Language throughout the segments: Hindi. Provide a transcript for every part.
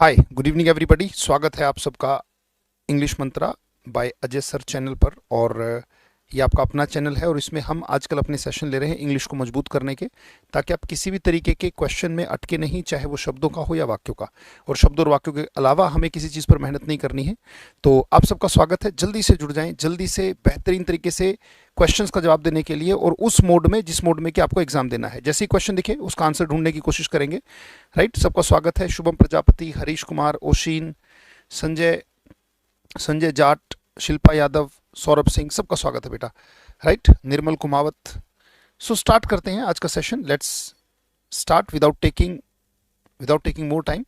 हाय, गुड इवनिंग एवरीबॉडी। स्वागत है आप सबका इंग्लिश मंत्रा बाय अजय सर चैनल पर। और ये आपका अपना चैनल है और इसमें हम आजकल अपने सेशन ले रहे हैं इंग्लिश को मजबूत करने के, ताकि आप किसी भी तरीके के क्वेश्चन में अटके नहीं, चाहे वो शब्दों का हो या वाक्यों का। और शब्दों और वाक्यों के अलावा हमें किसी चीज़ पर मेहनत नहीं करनी है। तो आप सबका स्वागत है, जल्दी से जुड़ जाएं, जल्दी से बेहतरीन तरीके से क्वेश्चंस का जवाब देने के लिए, और उस मोड में जिस मोड में कि आपको एग्जाम देना है। जैसे ही क्वेश्चन दिखे उसका आंसर ढूंढने की कोशिश करेंगे। राइट, सबका स्वागत है। शुभम प्रजापति, हरीश कुमार, ओशीन, संजय संजय जाट, शिल्पा यादव, सौरभ सिंह, सबका स्वागत है बेटा। Right, Nirmal Kumawat. So start करते हैं आज का session. Let's start without taking more time.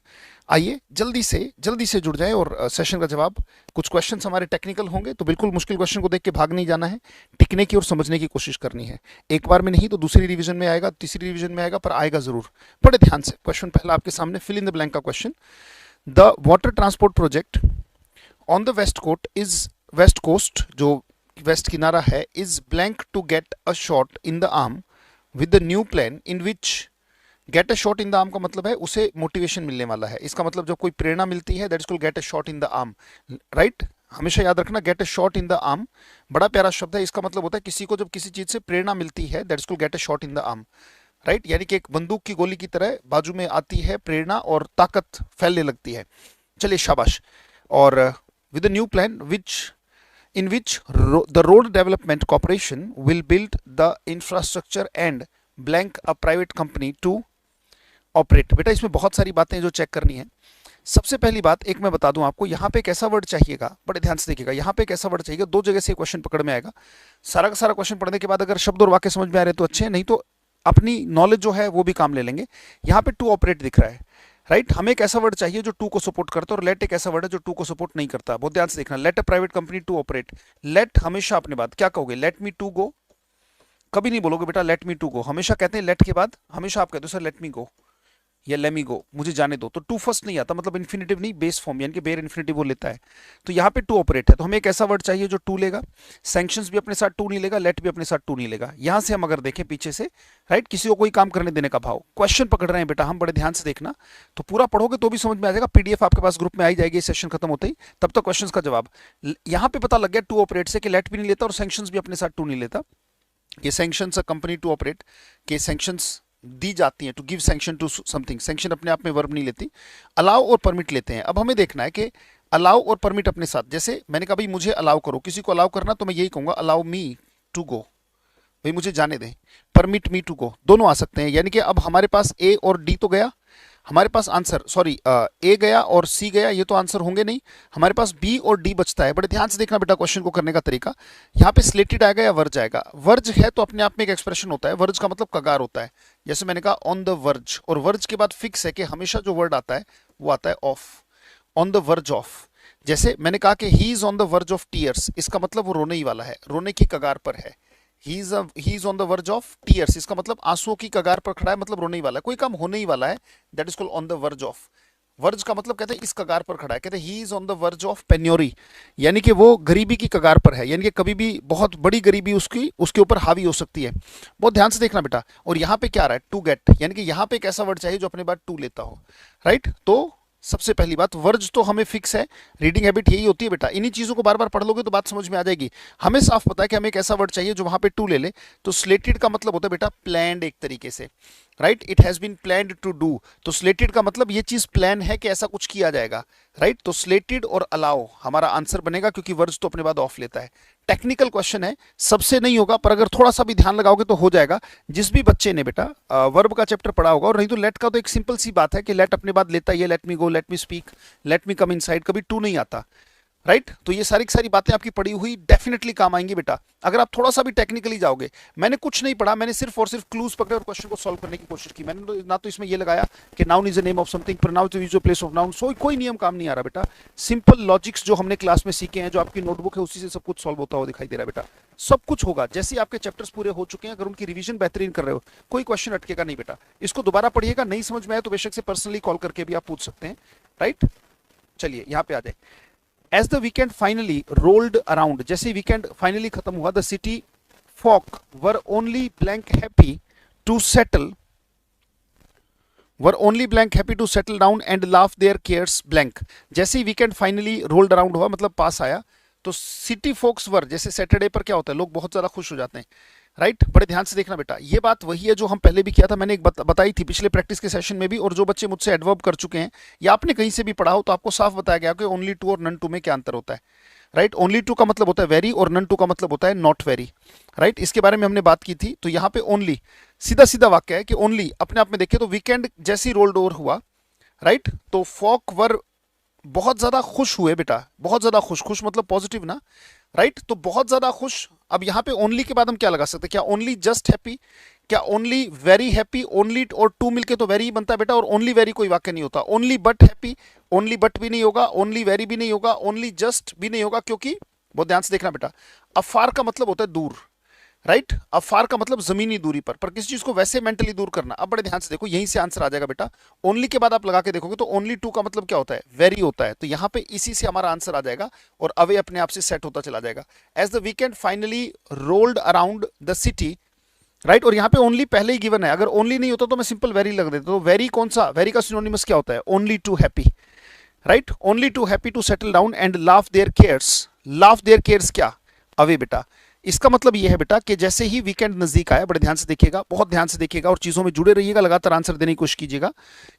आइए जल्दी से जुड़ जाएं और सेशन का जवाब। कुछ क्वेश्चंस हमारे टेक्निकल होंगे, तो बिल्कुल मुश्किल क्वेश्चन को देख के भाग नहीं जाना है, टिकने की और समझने की कोशिश करनी है। एक बार में नहीं तो दूसरी रिवीजन में आएगा, तीसरी रिवीजन में आएगा, पर आएगा जरूर। बड़े ध्यान से। क्वेश्चन पहला आपके सामने, फिल इन द ब्लैंक का question. The water transport project on the west coast, जो वेस्ट किनारा है, is blank to get a shot in the arm with the new plan in which. Get a shot in the arm का मतलब है उसे मोटिवेशन मिलने वाला है। इसका मतलब जब कोई प्रेरणा मिलती है, that is called gate a shot in the arm. Right, हमेशा याद रखना, gate a shot in the arm बड़ा प्यारा शब्द है। इसका मतलब होता है किसी को जब किसी चीज से प्रेरणा मिलती है, that is called gate a shot in the arm. Right, यानी कि एक बंदूक की गोली की तरह बाजू में आती है प्रेरणा और ताकत फैलने लगती है। चलिए शाबाश। और with a new plan in which the road development corporation will build the infrastructure and blank a private company to operate। बेटा इसमें बहुत सारी बातें जो चेक करनी है। सबसे पहली बात एक मैं बता दूं आपको, यहाँ पे कैसा वर्ड चाहिएगा, बड़े ध्यान से देखिएगा। यहाँ पे कैसा वर्ड चाहिएगा, दो जगह से क्वेश्चन पकड़ में आएगा। सारा का सारा क्वेश्चन पढ़ने के बाद अगर शब्द और वाक्य समझ में आ रहे तो अच्छे हैं, नहीं तो अपनी नॉलेज जो है वो भी काम ले लेंगे। यहाँ पे टू ऑपरेट दिख रहा है। राइट, हमें एक ऐसा वर्ड चाहिए जो टू को सपोर्ट करता है, और लेट एक ऐसा वर्ड है जो टू को सपोर्ट नहीं करता। बहुत ध्यान से देखना, let a private company to operate. Let हमेशा अपने बाद क्या कहोगे, लेट मी टू गो। कभी नहीं बोलोगे बेटा लेट मी टू गो, हमेशा कहते हैं लेट के बाद हमेशा आप कहते हो सर लेट मी गो या लेट मी गो, मुझे जाने दो। तो टू फर्स्ट नहीं आता, मतलब इन्फिनेटिव नहीं, बेस फॉर्म यानी कि बेयर इन्फिनेटिव वो लेता है। तो यहाँ पे टू ऑपरेट है, तो हमें एक ऐसा वर्ड चाहिए जो टू लेगा। सैंक्शंस भी अपने साथ टू नहीं लेगा, लेट भी अपने साथ टू नहीं लेगा। यहां से हम अगर देखें पीछे से, राइट, किसी को कोई काम करने देने का भाव। क्वेश्चन पकड़ रहे हैं बेटा हम, बड़े ध्यान से देखना। तो पूरा पढ़ोगे तो भी समझ में आ जाएगा। पीडीएफ आपके पास ग्रुप में आई जाएगी सेशन खत्म होते ही, तब तक क्वेश्चन का जवाब। यहाँ पे पता लग गया टू ऑपरेट से कि लेट भी नहीं लेता और सैंक्शंस भी अपने साथ टू नहीं लेता। ये sanctions a company to operate के सैंक्शंस दी जाती हैं, to give sanction to something. Sanction अपने आप में वर्ब नहीं लेती, अलाउ और परमिट लेते हैं। अब हमें देखना है कि अलाउ और परमिट अपने साथ, जैसे मैंने कहा भाई मुझे अलाउ करो, किसी को अलाउ करना तो मैं यही कहूंगा अलाउ मी टू गो, भाई मुझे जाने दें। परमिट मी टू गो दोनों आ सकते हैं, यानी कि अब हमारे पास ए और डी तो गया, हमारे पास आंसर सॉरी ए गया और सी गया, ये तो आंसर होंगे नहीं। हमारे पास बी और डी बचता है। बड़े ध्यान से देखना बेटा क्वेश्चन को करने का तरीका। यहाँ पे स्लेटेड आएगा या वर्ज आएगा। वर्ज है तो अपने आप में एक एक्सप्रेशन होता है, वर्ज का मतलब कगार होता है। जैसे मैंने कहा ऑन द वर्ज, और वर्ज के बाद फिक्स है कि हमेशा जो वर्ड आता है वो आता है of, on the verge of. जैसे मैंने कहा कि ही is on the verge of tears, इसका मतलब वो रोने ही वाला है, रोने की कगार पर है। ही is on the verge of tears, इसका मतलब आंसुओं की कगार पर खड़ा है, मतलब रोने ही वाला है, कोई काम होने ही वाला है। That is called on the verge of. Verge का मतलब कहते हैं इस कगार पर खड़ा है। कहते हैं he is on the verge of penury, यानी कि वो गरीबी की कगार पर है, यानी कि कभी भी बहुत बड़ी गरीबी उसके ऊपर हावी हो सकती है। बहुत ध्यान से देखना बेटा। और यहाँ पे क्या आ रहा है, टू गेट, यानी कि यहाँ पे एक ऐसा वर्ड चाहिए जो अपने बाद टू लेता हो। राइट, तो सबसे पहली बात वर्ज तो हमें फिक्स है। रीडिंग हैबिट यही होती है बेटा, इन्हीं चीजों को बार बार पढ़ लोगे तो बात समझ में आ जाएगी। हमें साफ पता है कि हमें एक ऐसा वर्ड चाहिए जो वहां पे टू ले ले। तो स्लेटेड का मतलब होता है बेटा प्लान्ड, एक तरीके से। Right, it has been planned to do, तो स्लेटेड का मतलब ये चीज प्लान है कि ऐसा कुछ किया जाएगा। राइट, तो स्लेटेड और अलाउ हमारा आंसर बनेगा, क्योंकि वर्ज तो अपने बाद ऑफ लेता है। टेक्निकल क्वेश्चन है, सबसे नहीं होगा, पर अगर थोड़ा सा भी ध्यान लगाओगे तो हो जाएगा। जिस भी बच्चे ने बेटा वर्ब का चैप्टर पढ़ा होगा, और नहीं तो लेट का तो एक सिंपल सी बात है कि लेट अपने बाद लेता ही है, let me go, let me speak, let me come inside, कभी टू नहीं आता। राइट, तो ये सारी सारी बातें आपकी पढ़ी हुई डेफिनेटली काम आएंगी बेटा, अगर आप थोड़ा सा भी टेक्निकली जाओगे। मैंने कुछ नहीं पढ़ा, मैंने सिर्फ और सिर्फ क्लूज पकड़े और क्वेश्चन को सॉल्व करने की कोशिश की। मैंने तो ना तो इसमें ये लगाया कि noun is the name of something, pronoun is the place of noun, कोई नियम काम नहीं आ रहा बेटा। सिंपल लॉजिक्स जो हमने क्लास में सीखे हैं, जो आपकी नोटबुक है उसी से सब कुछ सॉल्व होता हुआ दिखाई दे रहा है बेटा। सब कुछ होगा जैसे आपके चैप्टर्स पूरे हो चुके हैं, अगर उनकी रिवीजन बेहतरीन कर रहे हो, कोई क्वेश्चन अटकेगा नहीं बेटा। इसको दोबारा पढ़िएगा, नहीं समझ में आया तो बेशक से पर्सनली कॉल करके भी आप पूछ सकते हैं। राइट, चलिए यहाँ पे आ जाए। As the weekend finally rolled around, जैसे वीकेंड फाइनली खत्म हुआ, the city folk were only blank happy to settle were only blank happy to settle down and laugh their cares blank. जैसे ही वीकेंड फाइनली रोल्ड अराउंड हुआ, मतलब पास आया, तो सिटी फोक्स वर, जैसे सैटरडे पर क्या होता है, लोग बहुत ज्यादा खुश हो जाते हैं, राइट। बड़े ध्यान से देखना बेटा, ये बात वही है जो हम पहले भी किया था, मैंने एक बताई थी पिछले प्रैक्टिस के सेशन में भी, और जो बच्चे मुझसे एडवर्ब कर चुके हैं या आपने कहीं से भी पढ़ा हो तो आपको साफ बताया गया कि ओनली टू और नन टू में क्या अंतर होता है, राइट। ओनली टू का मतलब होता है वेरी और नन टू का मतलब होता है नॉट वेरी, राइट। इसके बारे में हमने बात की थी। तो यहाँ पे ओनली सीधा सीधा वाक्य है कि ओनली अपने आप में देखें तो वीकेंड जैसी रोल्ड ओवर हुआ, राइट, तो फॉक वर बहुत ज्यादा खुश हुए बेटा, बहुत ज्यादा खुश, खुश मतलब पॉजिटिव ना, राइट, तो बहुत ज्यादा खुश। अब यहां पे ओनली के बाद हम क्या लगा सकते हैं, क्या ओनली जस्ट हैप्पी, क्या ओनली वेरी हैप्पी, ओनली और टू मिलके तो वेरी ही बनता है बेटा, और ओनली वेरी कोई वाक्य नहीं होता। Only but happy, only but भी नहीं होगा, ओनली वेरी भी नहीं होगा, ओनली जस्ट भी नहीं होगा, क्योंकि बहुत ध्यान से देखना बेटा, अफार का मतलब होता है दूर, राइट। अफार का मतलब जमीनी दूरी पर किसी चीज को वैसे मेंटली दूर करना। अब बड़े ध्यान से देखो, यहीं से आंसर आ जाएगा बेटा। ओनली के बाद आप लगा के देखोगे तो ओनली टू का मतलब क्या होता है, वेरी होता है, तो यहां पे इसी से हमारा आंसर आ जाएगा और अवे अपने आप से सेट होता चला जाएगा। As the weekend finally rolled around the city, right, और यहां पे ओनली पहले ही गिवन है, अगर ओनली नहीं होता तो मैं सिंपल वेरी लग देता। तो वेरी कौन सा, वेरी का सिनोनिमस क्या होता है, only to happy, right, only to happy to settle down and laugh their cares. Laugh their cares क्या, अवे बेटा। इसका मतलब यह है बेटा कि जैसे ही वीकेंड नजदीक आया, बड़े ध्यान से देखिएगा, बहुत ध्यान से देखिएगा और चीजों में जुड़े रहिएगा, लगातार आंसर देने की कोशिश कीजिएगा,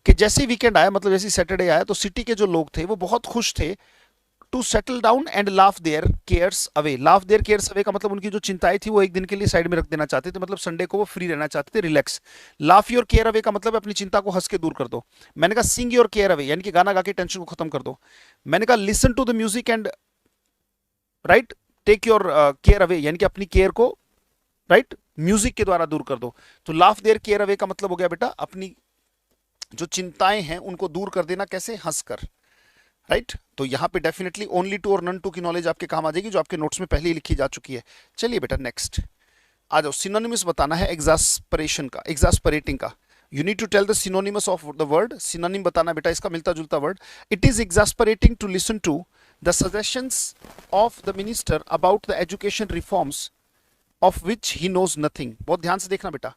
कि जैसे ही वीकेंड आया, मतलब जैसे सैटरडे आया, तो सिटी के जो लोग थे वो बहुत खुश थे, to settle down and laugh their cares away. Laugh their cares away का मतलब उनकी जो चिंताएं थी वो एक दिन के लिए साइड में रख देना चाहते थे, मतलब संडे को वो फ्री रहना चाहते थे, relax. Laugh your care away का मतलब अपनी चिंता को हंस के दूर कर दो। मैंने कहा सिंग योर केयर अवे, यानी कि गाना गा के टेंशन को खत्म कर दो। मैंने कहा listen to the music and, right, take your care away, यानी कि अपनी केयर को, राइट, म्यूजिक के द्वारा दूर कर दो। तो लाफ देयर केयर अवे का मतलब हो गया बेटा अपनी जो चिंताएं हैं उनको दूर कर देना, कैसे, हंसकर, राइट। तो यहां पे डेफिनेटली ओनली टू और नन टू की नॉलेज आपके काम आ जाएगी, जो आपके नोट्स में पहले ही लिखी जा चुकी है। चलिए बेटा नेक्स्ट आ जाओ, सिनोनिमस बताना है एग्जास्परेशन का, एग्जास्परेटिंग का। You need to tell the synonymous of the word, synonym बताना बेटा इसका मिलता जुलता word. It is exasperating to listen to the suggestions of the minister about the education reforms of which he knows nothing. बहुत ध्यान से देखना बेटा,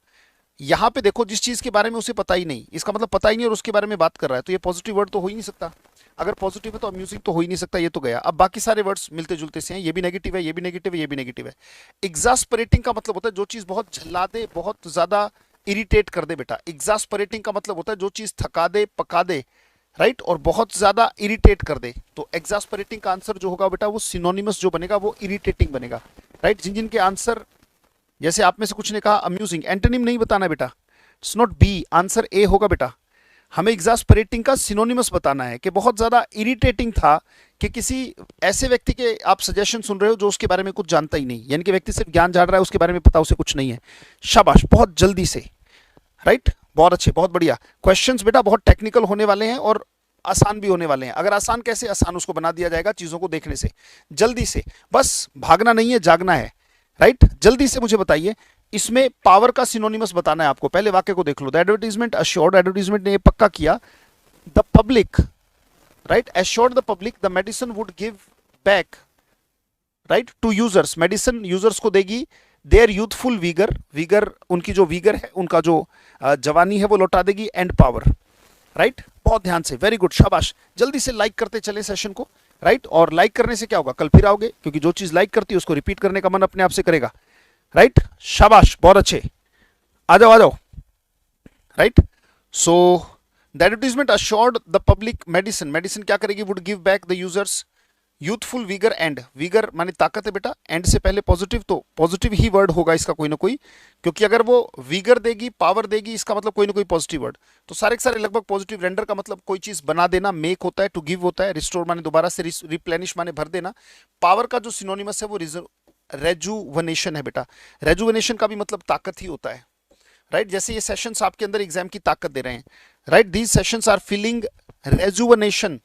यहां पे देखो जिस चीज के बारे में उसे पता ही नहीं, इसका मतलब पता ही नहीं और उसके बारे में बात कर रहा है, तो ये पॉजिटिव वर्ड तो हो ही नहीं सकता। अगर पॉजिटिव है तो म्यूजिक तो हो ही नहीं सकता, ये तो गया। अब बाकी सारे वर्ड्स मिलते जुलते से हैं, ये भी नेगेटिव है, ये भी नेगेटिव है, ये भी नेगेटिव है। एग्जास्परेटिंग का मतलब होता है जो चीज बहुत झल्ला दे, बहुत ज्यादा इरिटेट कर दे बेटा। एग्जास्परेटिंग का मतलब होता है जो चीज थका दे, पका दे, राइट, और बहुत ज्यादा इरिटेट कर दे। तो एग्जास्परेटिंग का आंसर जो होगा बेटा वो सिनोनिमस जो बनेगा वो इरिटेटिंग बनेगा, राइट। जिन जिन के आंसर, जैसे आप में से कुछ ने कहा अम्यूजिंग, एंटोनिम नहीं बताना बेटा, it's not be, answer A होगा बेटा। हमें एग्जास्परेटिंग का सिनोनिमस बताना है कि बहुत ज्यादा इरिटेटिंग था, कि किसी ऐसे व्यक्ति के आप सजेशन सुन रहे हो जो उसके बारे में कुछ जानता ही नहीं, यानी कि व्यक्ति सिर्फ ज्ञान झाड़ रहा है, उसके बारे में पता उसे कुछ नहीं है। शाबाश, बहुत जल्दी से, राइट, बहुत अच्छे, बहुत बढ़िया। क्वेश्चंस बेटा बहुत टेक्निकल होने वाले हैं और आसान भी होने वाले हैं। अगर आसान कैसे, आसान उसको बना दिया जाएगा चीजों को देखने से, जल्दी से, बस भागना नहीं है, जागना है, राइट। जल्दी से मुझे बताइए, इसमें पावर का सिनोनिमस बताना है आपको। पहले वाक्य को देख लो, द एडवर्टीजमेंट अश्योर्ड, एडवर्टीजमेंट ने पक्का किया, the public, right, assured the public the medicine would give back, right, to users, medicine users को देगी देयर यूथफुल वीगर, वीगर उनकी जो वीगर है, उनका जो जवानी है वो लौटा देगी, एंड पावर, राइट। बहुत ध्यान से, वेरी गुड, शाबाश। जल्दी से लाइक करते चले सेशन को, राइट, और लाइक करने से क्या होगा, कल फिर आओगे, क्योंकि जो चीज लाइक करती है उसको रिपीट करने का मन अपने आप से करेगा, राइट। शाबाश, बहुत अच्छे, आ जाओ आ जाओ, right. So the advertisement assured the public medicine, medicine क्या करेगी, would give back the users youthful Uyghur, and Uyghur माने ताकत है बेटा, एंड से पहले पॉजिटिव, तो पॉजिटिव ही वर्ड होगा इसका कोई ना कोई, क्योंकि अगर वो वीगर देगी, पावर देगी, इसका मतलब कोई ना कोई पॉजिटिव वर्ड। तो सारे के सारे लगभग पॉजिटिव। रेंडर का मतलब कोई चीज बना देना, मेक होता है, टू गिव होता है, रिस्टोर माने दोबारा से, रिप्लेनिश माने भर देना। पावर का जो सिनोनिमस है वो रेजुवनेशन है बेटा। रेजुवनेशन का भी मतलब ताकत ही होता है, राइट। जैसे ये सेशंस आपके अंदर एग्जाम की ताकत दे रहे हैं, right, these sessions are feeling rejuvenation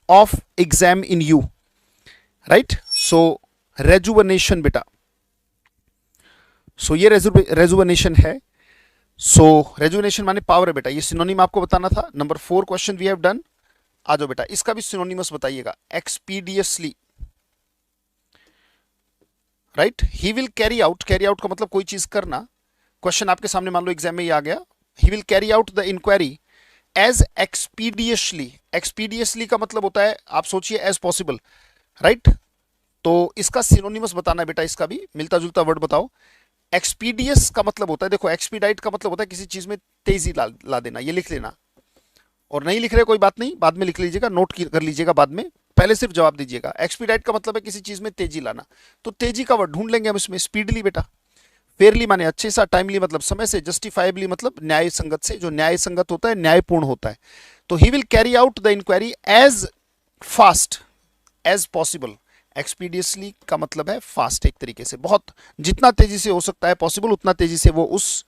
of exam in you, right. So rejuvenation बेटा, सो ये रेजुवनेशन है। सो रेजुवनेशन माने पावर है बेटा, ये सिनोनिम आपको बताना था। Number 4 question we have done. आ जाओ बेटा, इसका भी सिनोनिमस बताइएगा, expeditiously, right. He will carry out, carry out का मतलब कोई चीज करना। क्वेश्चन आपके सामने मान लो एग्जाम में ये आ गया, he will carry out the inquiry as expeditiously, expeditiously का मतलब होता है, आप सोचिए, एज पॉसिबल, राइट। तो इसका सिनोनिमस बताना है बेटा, इसका भी मिलता जुलता वर्ड बताओ। एक्सपीडियस का मतलब होता है, देखो एक्सपीडाइट का मतलब होता है किसी चीज में तेजी ला देना, ये लिख लेना। और नहीं लिख रहे कोई बात नहीं, बाद में लिख लीजिएगा, नोट कर लीजिएगा बाद में, पहले सिर्फ जवाब दीजिएगा। एक्सपीडाइट का मतलब है किसी चीज में तेजी लाना, तो तेजी का वर्ड ढूंढ लेंगे हम इसमें। स्पीडली बेटा, फेयरली माने अच्छे सा, टाइमली मतलब समय से, जस्टिफाइबली मतलब न्याय संगत से, जो न्याय संगत होता है न्यायपूर्ण होता है। तो he will carry out the inquiry as fast as possible. Expeditiously का मतलब है फास्ट, एक तरीके से बहुत, जितना तेजी से हो सकता है पॉसिबल उतना तेजी से वो उस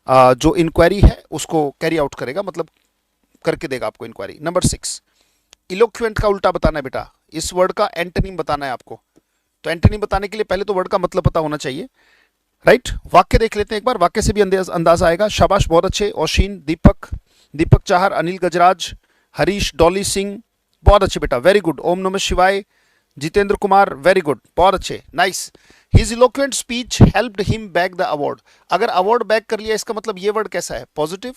जो इंक्वायरी है उसको कैरी आउट करेगा, मतलब करके देगा आपको इंक्वायरी। नंबर 6, इलोक्वेंट का उल्टा बताना है बेटा, इस वर्ड का एंटोनिम बताना है आपको। तो एंटोनिम बताने के लिए पहले तो वर्ड का मतलब पता होना चाहिए, राइट। वाक्य देख लेते हैं एक बार, वाक्य से भी अंदाजा आएगा। शाबाश, बहुत अच्छे। ओशिन, दीपक, दीपक चाहर, अनिल गजराज, हरीश, डॉली सिंह, बहुत अच्छे बेटा, वेरी गुड। ओम नमः शिवाय, जितेंद्र कुमार, वेरी गुड, बहुत अच्छे, nice. His eloquent speech helped him back the award. अगर अवार्ड बैक कर लिया, इसका मतलब ये वर्ड कैसा है, पॉजिटिव।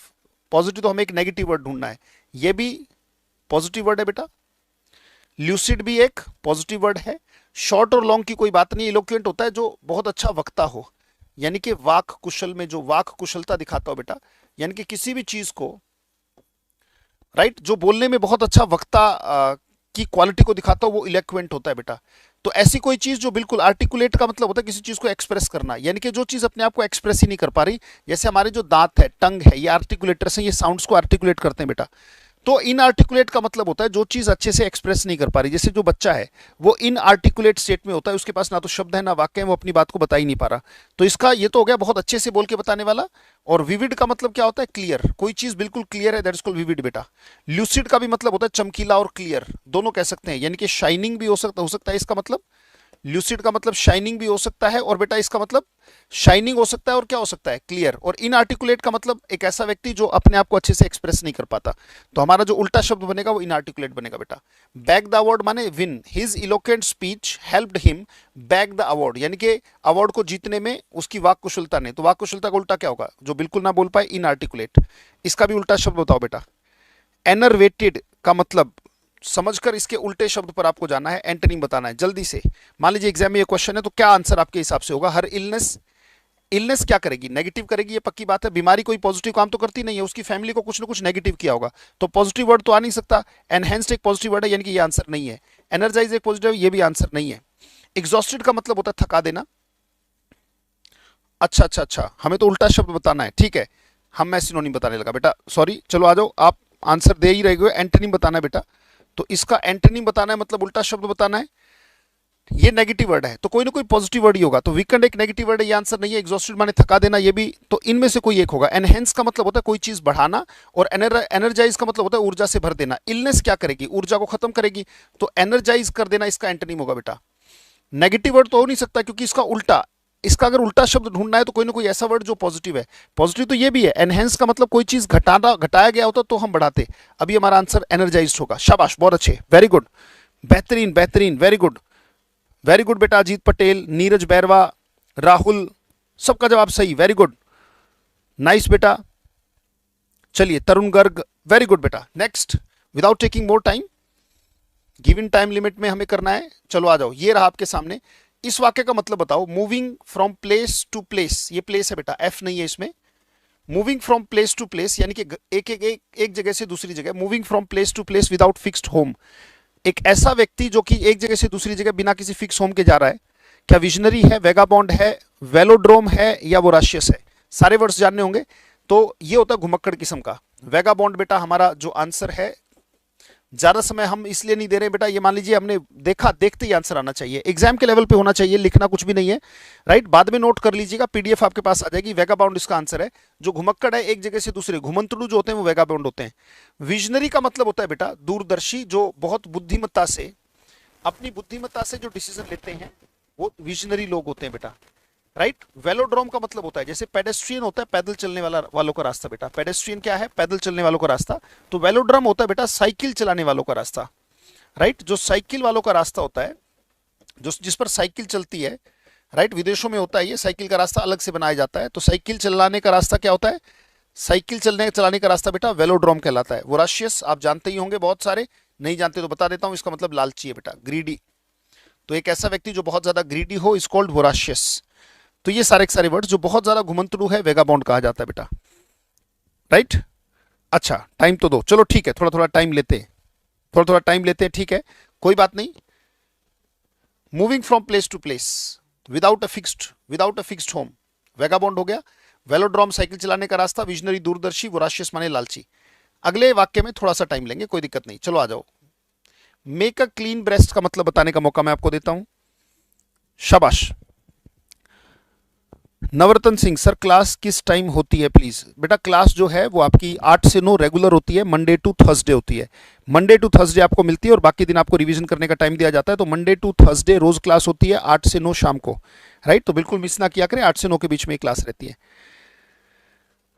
पॉजिटिव तो हमें एक नेगेटिव वर्ड ढूंढना है, ये भी पॉजिटिव वर्ड है बेटा। ल्यूसिड भी एक पॉजिटिव वर्ड है। शॉर्ट और लॉन्ग की कोई बात नहीं, इलोक्वेंट होता है जो बहुत अच्छा वक्ता हो, यानी कि वाक कुशल में जो वाक कुशलता दिखाता हो बेटा, यानी कि किसी भी चीज को, राइट, जो बोलने में बहुत अच्छा वक्ता की क्वालिटी को दिखाता हो, वो इलोक्वेंट होता है बेटा। तो ऐसी कोई चीज जो बिल्कुल आर्टिकुलेट का मतलब होता है किसी चीज को एक्सप्रेस करना, यानी कि जो चीज अपने आप को एक्सप्रेस ही नहीं कर पा रही, जैसे हमारे जो दांत है, टंग है, ये आर्टिकुलेटर्स हैं, ये साउंड्स को आर्टिकुलेट करते हैं बेटा। तो इनआर्टिकुलेट का मतलब होता है जो चीज अच्छे से एक्सप्रेस नहीं कर पा रही, जैसे जो बच्चा है वो इनआर्टिकुलेट स्टेट में होता है, उसके पास ना तो शब्द है ना वाक्य है, वो अपनी बात को बता ही नहीं पा रहा। तो इसका ये तो हो गया बहुत अच्छे से बोल के बताने वाला। और विविड का मतलब क्या होता है, क्लियर, कोई चीज बिल्कुल क्लियर है, दैट इज कॉल्ड विविड बेटा। ल्यूसिड का भी मतलब होता है चमकीला और क्लियर, दोनों कह सकते हैं, यानी कि शाइनिंग भी हो सकता है इसका मतलब। ल्यूसिड का मतलब शाइनिंग भी हो सकता है, और बेटा इसका मतलब शाइनिंग हो सकता है, और क्या हो सकता है, क्लियर। और इनआर्टिकुलेट का मतलब एक ऐसा व्यक्ति जो अपने आप को अच्छे से एक्सप्रेस नहीं कर पाता। तो हमारा जो उल्टा शब्द बनेगा वो इनआर्टिकुलेट बनेगा बेटा। बैक द अवार्ड माने win, his eloquent speech helped him back the award, यानी कि अवार्ड को जीतने में उसकी वाक कुशलता ने। तो वाक कुशलता का उल्टा क्या होगा, जो बिल्कुल ना बोल पाए, इनआर्टिकुलेट। इसका भी उल्टा शब्द बताओ बेटा। एनरवेटेड का मतलब, समझकर इसके उल्टे शब्द पर आपको जाना है, एंटोनिम बताना है जल्दी से। मान लीजिए एग्जाम में ये क्वेश्चन है, तो क्या आंसर आपके हिसाब से होगा। हर इलनेस, इलनेस क्या करेगी, नेगेटिव करेगी, ये पक्की बात है। बीमारी कोई पॉजिटिव काम तो करती नहीं है, उसकी फैमिली को कुछ ना कुछ नेगेटिव किया होगा, तो पॉजिटिव वर्ड तो आ नहीं सकता। एनहेंस्ड एक पॉजिटिव वर्ड है, यानी कि ये आंसर नहीं है। एनर्जाइज एक पॉजिटिव, ये भी आंसर नहीं है। एग्जॉस्टेड का मतलब होता है थका देना। अच्छा अच्छा अच्छा, हमें तो उल्टा शब्द बताना है, ठीक है। मैं सिनोनिम बताने लगा बेटा, सॉरी। चलो आ जाओ, आप आंसर दे ही रहे हो, एंटोनिम बताना है बेटा। तो इसका एंटोनिम बताना है, मतलब उल्टा शब्द बताना है। ये नेगेटिव वर्ड है, तो कोई ना कोई पॉजिटिव वर्ड ही होगा। तो वीकेंड एक नेगेटिव वर्ड है, ये आंसर नहीं है। एग्जॉस्टेड माने थका देना, ये भी, तो इनमें से कोई एक होगा। एनहेंस का मतलब होता है कोई चीज बढ़ाना, और एनर्जाइज का मतलब होता है ऊर्जा से भर देना। इलनेस क्या करेगी, ऊर्जा को खत्म करेगी, तो एनर्जाइज कर देना इसका एंटोनिम होगा बेटा। नेगेटिव वर्ड तो हो नहीं सकता, क्योंकि इसका उल्टा, इसका अगर उल्टा शब्द ढूंढना है तो कोई ना कोई ऐसा वर्ड जो पॉजिटिव है। पॉजिटिव तो ये भी है, एनहेंस का मतलब कोई चीज घटाना, घटाया गया होता तो हम बढ़ाते। अभी हमारा आंसर एनर्जाइज होगा। शाबाश, बहुत अच्छे, वेरी गुड, बेहतरीन बेहतरीन, वेरी गुड, वेरी गुड बेटा। अजीत पटेल, नीरज बैरवा, राहुल, सबका जवाब सही, वेरी गुड, नाइस बेटा। चलिए तरुण गर्ग, वेरी गुड बेटा। Next, without taking more time, given time limit में हमें करना है। चलो आ जाओ, ये रहा आपके सामने। इस वाक्य का मतलब बताओ, moving from place to place, ये प्लेस है बेटा, एफ नहीं है इसमें। Moving from place to place, यानी कि एक जगह से दूसरी जगह, moving from place to place without fixed home. एक ऐसा व्यक्ति जो कि एक जगह से दूसरी जगह बिना किसी फिक्स होम के जा रहा है, क्या विजनरी है, वेगाबॉन्ड है, वेलोड्रोम है, या वोराशियस है। सारे वर्ड्स जानने होंगे। तो ये होता है घुमक्कड़ किस्म का। वेगाबॉन्ड बेटा हमारा जो आंसर है। ज्यादा समय हम इसलिए नहीं दे रहे बेटा, ये मान लीजिए हमने देखा, देखते ही आंसर आना चाहिए, एग्जाम के लेवल पे होना चाहिए, लिखना कुछ भी नहीं है, राइट। बाद में नोट कर लीजिएगा, पीडीएफ आपके पास आ जाएगी। वेगाबाउंड इसका आंसर है। जो घुमक्कड़ है एक जगह से दूसरे, घुमंतड़ू जो होते हैं वो वेगाबाउंड होते हैं। विजनरी का मतलब होता है बेटा दूरदर्शी, जो बहुत बुद्धिमत्ता से, अपनी बुद्धिमत्ता से जो डिसीजन लेते हैं, वो विजनरी लोग होते हैं बेटा, राइट। वेलोड्रोम का मतलब होता है, जैसे पेडेस्ट्रियन होता है पैदल चलने वालों का रास्ता बेटा। पेडेस्ट्रियन क्या है, पैदल चलने वालों का रास्ता। तो वेलोड्रोम होता है बेटा साइकिल चलाने वालों का रास्ता, राइट। जो साइकिल वालों का रास्ता होता है, जो जिस पर साइकिल चलती है, राइट। विदेशों में होता है ये, साइकिल का रास्ता अलग से बनाया जाता है। तो साइकिल चलाने का रास्ता क्या होता है, साइकिल चलाने का रास्ता बेटा वेलोड्रोम कहलाता है। वोराशियस आप जानते ही होंगे, बहुत सारे नहीं जानते तो बता देता हूं, इसका मतलब लालची है बेटा, ग्रीडी। तो एक ऐसा व्यक्ति जो बहुत ज्यादा ग्रीडी हो इज कॉल्ड वोराशियस। तो ये सारे के सारे वर्ड्स जो बहुत ज्यादा घुमंतरू है वेगाबॉन्ड कहा जाता है बेटा, राइट। अच्छा टाइम तो दो, चलो ठीक है, थोड़ा थोड़ा टाइम लेते हैं, थोड़ा थोड़ा टाइम लेते हैं, ठीक है कोई बात नहीं। Moving from place to place without a fixed home, vagabond हो गया। वेलोड्रोम साइकिल चलाने का रास्ता, विजनरी दूरदर्शी, वोराशियस माने लालची। अगले वाक्य में थोड़ा सा टाइम लेंगे, कोई दिक्कत नहीं, चलो आ जाओ। मेक अ क्लीन ब्रेस्ट का मतलब बताने का मौका मैं आपको देता हूं, शाबाश। नवरत्न सिंह सर क्लास किस टाइम होती है प्लीज। बेटा क्लास जो है वो आपकी 8 से 9 रेगुलर होती है, मंडे टू थर्सडे होती है। मंडे टू थर्सडे आपको मिलती है और बाकी दिन आपको रिवीजन करने का टाइम दिया जाता है। तो मंडे टू थर्सडे रोज क्लास होती है 8 से 9 शाम को, राइट। तो बिल्कुल मिस ना किया करें, 8 से 9 के बीच में क्लास रहती है,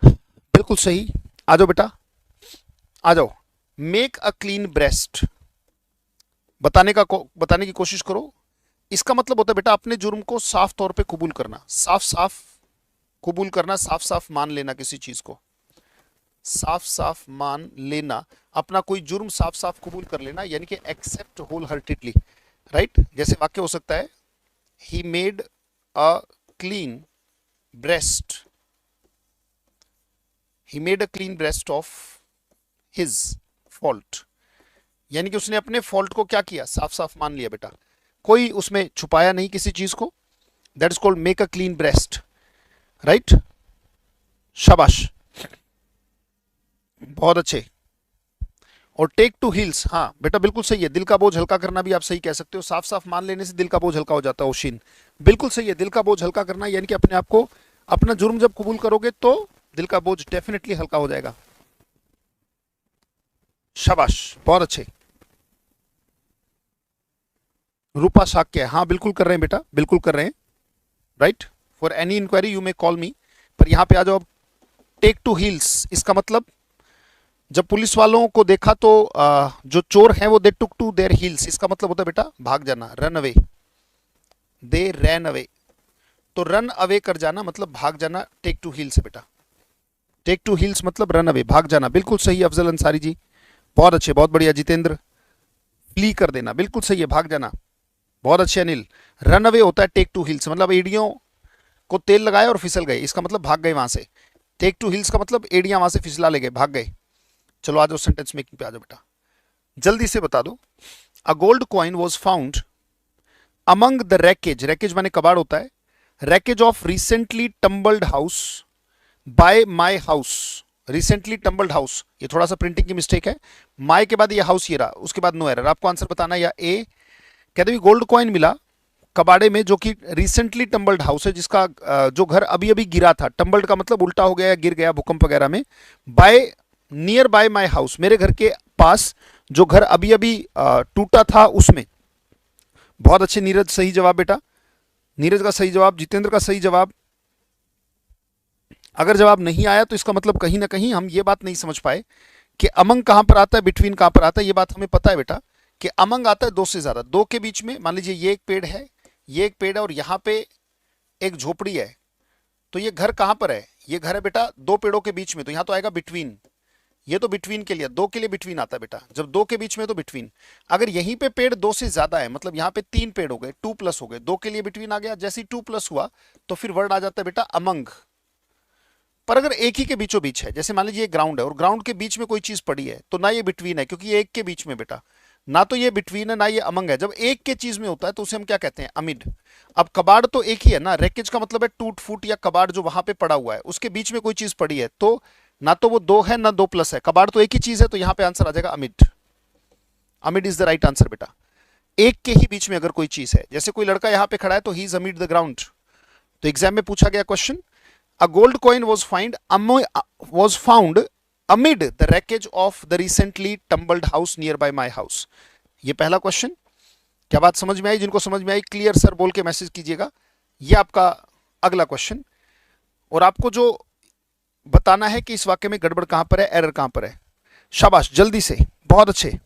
बिल्कुल सही। आ जाओ बेटा आ जाओ। मेक अ क्लीन ब्रेस्ट बताने की कोशिश करो। इसका मतलब होता है बेटा अपने जुर्म को साफ तौर पे कबूल करना, साफ साफ कबूल करना, साफ साफ मान लेना किसी चीज को, साफ साफ मान लेना, अपना कोई जुर्म साफ साफ कबूल कर लेना, यानी कि एक्सेप्ट होल हार्टेडली, राइट। जैसे वाक्य हो सकता है he made a clean breast, he made a clean breast of his fault, यानी कि उसने अपने फॉल्ट को क्या किया, साफ साफ मान लिया बेटा, कोई उसमें छुपाया नहीं किसी चीज को। That is called make a clean breast, right. शाबाश, बहुत अच्छे। और टेक टू हील्स, हाँ बेटा बिल्कुल सही है, दिल का बोझ हल्का करना भी आप सही कह सकते हो, साफ साफ मान लेने से दिल का बोझ हल्का हो जाता है। ओशिन बिल्कुल सही है, दिल का बोझ हल्का करना यानी कि अपने आप को, अपना जुर्म जब कबूल करोगे तो दिल का बोझ डेफिनेटली हल्का हो जाएगा। शाबाश, बहुत अच्छे। रूपा शाक्य, हाँ बिल्कुल कर रहे हैं बेटा, बिल्कुल कर रहे हैं, right. For any inquiry you may call me. पर यहां पे आ जाओ अब। टेक टू हील्स इसका मतलब जब पुलिस वालों को देखा तो जो चोर हैं वो दे टुक टू देयर हील्स, इसका मतलब होता है बेटा भाग जाना, रन अवे, दे रैन अवे। तो रन अवे कर जाना मतलब भाग जाना, टेक टू हील्स है बेटा। टेक टू हील्स मतलब रन अवे, भाग जाना, बिल्कुल सही अफजल अंसारी जी, बहुत अच्छे, बहुत बढ़िया। जितेंद्र, फ्ली कर देना, बिल्कुल सही है, भाग जाना, बहुत अच्छे। अनिल, रन अवे होता है टेक टू हील्स, मतलब एड़ियों को तेल लगाया और फिसल गए, इसका मतलब भाग गए वहां से। टेक टू हील्स का मतलब एड़ियां वहां से फिसला ले गए, भाग गए। चलो आ जाओ सेंटेंस मेकिंग पे आ जाओ बेटा, जल्दी से बता दो। A gold coin was found among the wreckage, wreckage माने कबाड़ होता है, wreckage of recently tumbled house by my house. Recently tumbled house, ये थोड़ा सा प्रिंटिंग की मिस्टेक है, माई के बाद ये हाउस ये रहा, उसके बाद नो एरर। आपको आंसर बताना है, या ए कहते भी गोल्ड कॉइन मिला कबाड़े में जो कि रिसेंटली टम्बल्ड हाउस है, जिसका जो घर अभी अभी गिरा था, टम्बल्ड का मतलब उल्टा हो गया या गिर गया भूकंप वगैरह में, by near by my house, मेरे घर के पास जो घर अभी अभी टूटा था उसमें। बहुत अच्छे नीरज, सही जवाब बेटा, नीरज का सही जवाब, जितेंद्र का सही जवाब। अगर जवाब नहीं आया तो इसका मतलब कहीं ना कहीं हम ये बात नहीं समझ पाए कि अमंग कहां पर आता है, बिटवीन कहां पर आता है। ये बात हमें पता है बेटा कि अमंग आता है दो से ज्यादा, दो के बीच में, मान लीजिए ये एक पेड़ है, ये एक पेड़ है और यहां पे एक झोपड़ी है, तो ये घर कहां पर है, ये घर है बेटा दो पेड़ों के बीच में, तो यहां तो आएगा बिटवीन, ये तो बिटवीन के लिए, दो के लिए बिटवीन आता है बेटा, जब दो के बीच में तो बिटवीन। अगर यहीं पे पेड़ दो से ज्यादा है, मतलब यहां पे तीन पेड़ हो गए, टू प्लस हो गए, दो के लिए बिटवीन आ गया, जैसे ही टू प्लस हुआ तो फिर वर्ड आ जाता है बेटा अमंग। पर अगर एक ही के बीचों बीच है, जैसे मान लीजिए ग्राउंड है और ग्राउंड के बीच में कोई चीज पड़ी है, तो ना ये बिटवीन है क्योंकि ये एक के बीच में बेटा, ना तो ये बिटवीन है ना ये अमंग है। जब एक के चीज में होता है तो उसे हम क्या कहते हैं, अमिड। अब कबाड़ तो एक ही है ना, रैकेज का मतलब है टूट फूट या कबाड़ जो वहां पे पड़ा हुआ है, उसके बीच में कोई चीज पड़ी है, तो ना तो वो दो है ना दो प्लस है, कबाड़ तो एक ही चीज है, तो यहां पे आंसर आ जाएगा amid. Amid is the right answer बेटा। एक के ही बीच में अगर कोई चीज है, जैसे कोई लड़का यहां पे खड़ा है तो he is amid the ground. तो एग्जाम में पूछा गया question, a gold coin was found amid the wreckage of the recently tumbled house nearby my house। ये पहला क्वेश्चन, क्या बात समझ में आई? जिनको समझ में आई क्लियर सर बोल के मैसेज कीजिएगा। ये आपका अगला क्वेश्चन, और आपको जो बताना है कि इस वाक्य में गड़बड़ कहां पर है, एरर कहां पर है। शाबाश, जल्दी से, बहुत अच्छे।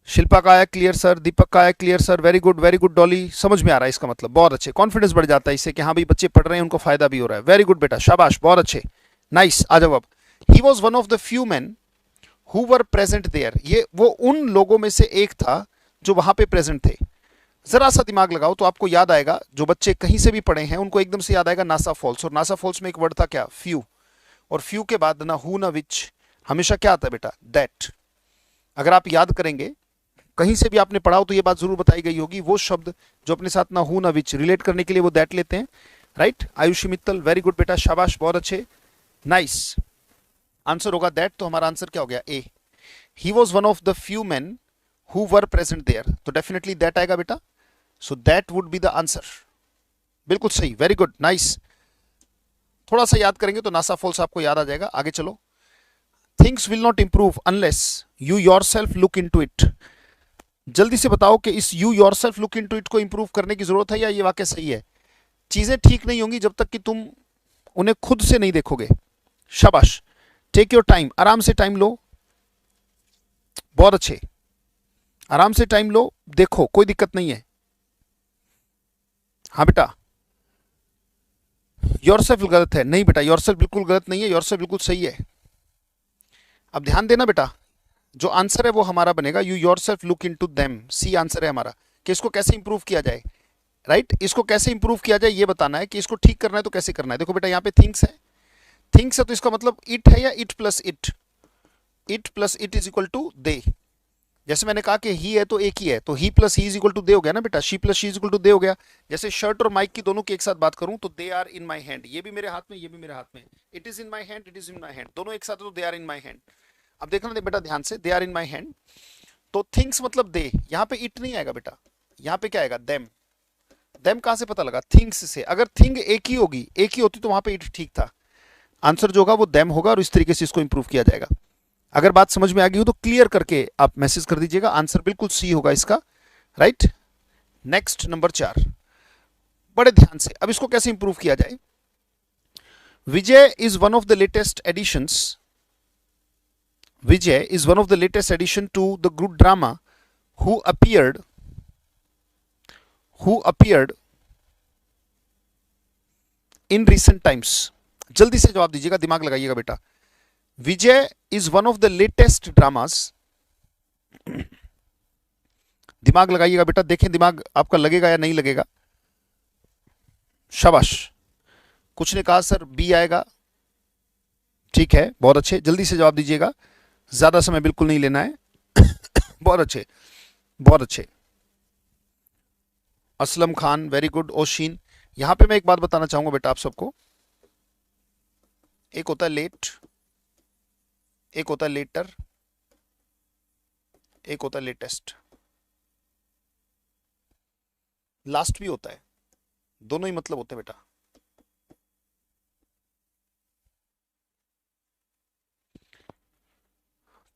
शिल्पा का आया क्लियर सर, दीपक का आया clear sir, very good Dolly, समझ में आ रहा है इसका मतलब, बहुत अच्छे, कॉन्फिडेंस बढ़ जाता है इससे कि हाँ भाई बच्चे पढ़ रहे हैं, उनको फायदा भी हो रहा है। वेरी गुड बेटा, शाबाश, बहुत अच्छे। नाइस, आ जाओ अब। He was one of the few man who were present there, ये वो उन लोगों में से एक था जो वहां पे प्रेजेंट थे। जरा सा दिमाग लगाओ तो आपको याद आएगा, जो बच्चे कहीं से भी पढ़े हैं उनको एकदम से याद आएगा नासा फॉल्स, और नासा फॉल्स में एक वर्ड था क्या, फ्यू, और फ्यू के बाद ना हु ना विच, हमेशा क्या आता है बेटा, दैट। अगर आप याद करेंगे, कहीं से भी आपने पढ़ा हो तो ये बात जरूर बताई गई होगी, वो शब्द जो अपने साथ ना हु ना विच रिलेट करने के लिए वो दैट लेते हैं, right. Ayushi Mittal, very good बेटा, शाबाश, बहुत अच्छे, नाइस। आंसर होगा दैट, तो हमारा आंसर क्या हो गया, A. He was one of the few man who were present there, तो डेफिनेटली दैट आएगा बेटा, so that would be the answer. बिल्कुल सही, वेरी गुड, नाइस। थोड़ा सा याद करेंगे तो नासा फॉल्स आपको याद आ जाएगा। आगे चलो। Things will not improve unless you yourself look into it. जल्दी से बताओ कि इस you yourself look into it को इंप्रूव करने की जरूरत है या ये वाक्य सही है। चीजें ठीक नहीं होंगी जब तक कि तुम उन्हें खुद से नहीं देखोगे। शाबाश, टेक योर टाइम, आराम से टाइम लो, बहुत अच्छे, आराम से टाइम लो, देखो कोई दिक्कत नहीं है। हाँ बेटा, योरसेल्फ गलत है, नहीं बेटा योरसेल्फ बिल्कुल गलत नहीं है, योरसेल्फ बिल्कुल सही है। अब ध्यान देना बेटा, जो आंसर है वो हमारा बनेगा you yourself look into them, C answer है हमारा। कि इसको कैसे इंप्रूव किया जाए, राइट, इसको कैसे इंप्रूव किया जाए ये बताना है, कि इसको ठीक करना है तो कैसे करना है। देखो बेटा यहाँ पे थिंग्स है, थिंग्स है तो इसका मतलब इट है या it plus it, it plus it is equal to they. जैसे मैंने कहा कि ही है तो एक ही है, तो he plus he is equal to they हो गया ना बेटा, she plus she is equal to they हो गया। जैसे शर्ट और माइक की दोनों की एक साथ बात करूं तो they are in my hand, ये भी मेरे हाथ में, ये भी मेरे हाथ में, it is in my hand, it is in my hand, दोनों एक साथ है तो they are in my hand. अब देखना दे बेटा ध्यान से, they are in my hand, तो थिंग्स मतलब दे, यहाँ पे इट नहीं आएगा बेटा, यहाँ पे क्या आएगा, देम। देम कहां से पता लगा, थिंग्स से। अगर थिंग एक ही होगी, एक ही होती तो वहां पे इट ठीक था, आंसर जो होगा वो देम होगा, और इस तरीके से इसको इंप्रूव किया जाएगा। अगर बात समझ में आ गई हो तो क्लियर करके आप मैसेज कर दीजिएगा, आंसर बिल्कुल सी होगा इसका, राइट। नेक्स्ट नंबर 4, बड़े ध्यान से, अब इसको कैसे इंप्रूव किया जाए। Vijay is one of the latest additions, Vijay is one of the latest addition to the group drama who appeared इन रिसेंट टाइम्स। जल्दी से जवाब दीजिएगा, दिमाग लगाइएगा बेटा। Vijay is one of the latest dramas, दिमाग लगाइएगा बेटा, देखें दिमाग आपका लगेगा या नहीं लगेगा। शाबाश, कुछ ने कहा सर बी आएगा, ठीक है, बहुत अच्छे, जल्दी से जवाब दीजिएगा, ज्यादा समय बिल्कुल नहीं लेना है। बहुत अच्छे, बहुत अच्छे। Aslam Khan, very good. ओशीन, यहां पे मैं एक बात बताना चाहूंगा बेटा आप सबको, एक होता है लेट, एक होता है लेटर, एक होता है लेटेस्ट, लास्ट भी होता है, दोनों ही मतलब होते हैं बेटा।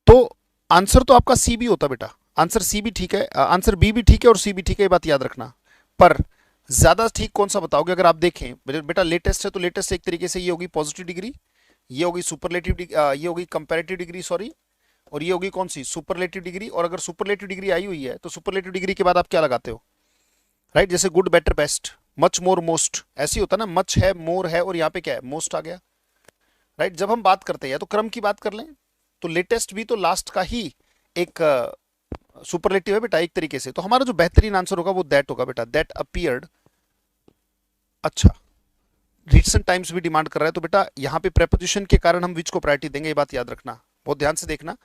तो आंसर तो आपका सी भी होता बेटा, आंसर सी भी ठीक है, आंसर बी भी ठीक है और सी भी ठीक है, ये बात याद रखना। पर ज्यादा ठीक कौन सा बताओगे, अगर आप देखें बेटा लेटेस्ट है तो लेटेस्ट एक तरीके से ये होगी पॉजिटिव डिग्री, ये होगी सुपरलेटिव, ये होगी कंपैरेटिव डिग्री, सॉरी, और ये होगी कौन सी, सुपरलेटिव डिग्री। और अगर सुपरलेटिव डिग्री आई हुई है तो सुपरलेटिव डिग्री के बाद आप क्या लगाते हो, राइट, जैसे good better best, much more most, ऐसी होता है ना, मच है, मोर है, और यहाँ पे क्या है, मोस्ट आ गया, राइट। जब हम बात करते हैं तो क्रम की बात कर लें तो लेटेस्ट भी तो लास्ट का ही एक सुपरलेटिव है बेटा एक तरीके से, तो हमारा जो बेहतरीन आंसर होगा वो दैट होगा बेटा, दैट अपीयर्ड। अच्छा, रिसेंट टाइम्स भी डिमांड कर रहा है, तो बेटा यहाँ पे प्रेपोजिशन के कारण हम विच को प्रायोरिटी देंगे, ये बात याद रखना, बहुत ध्यान से देखना,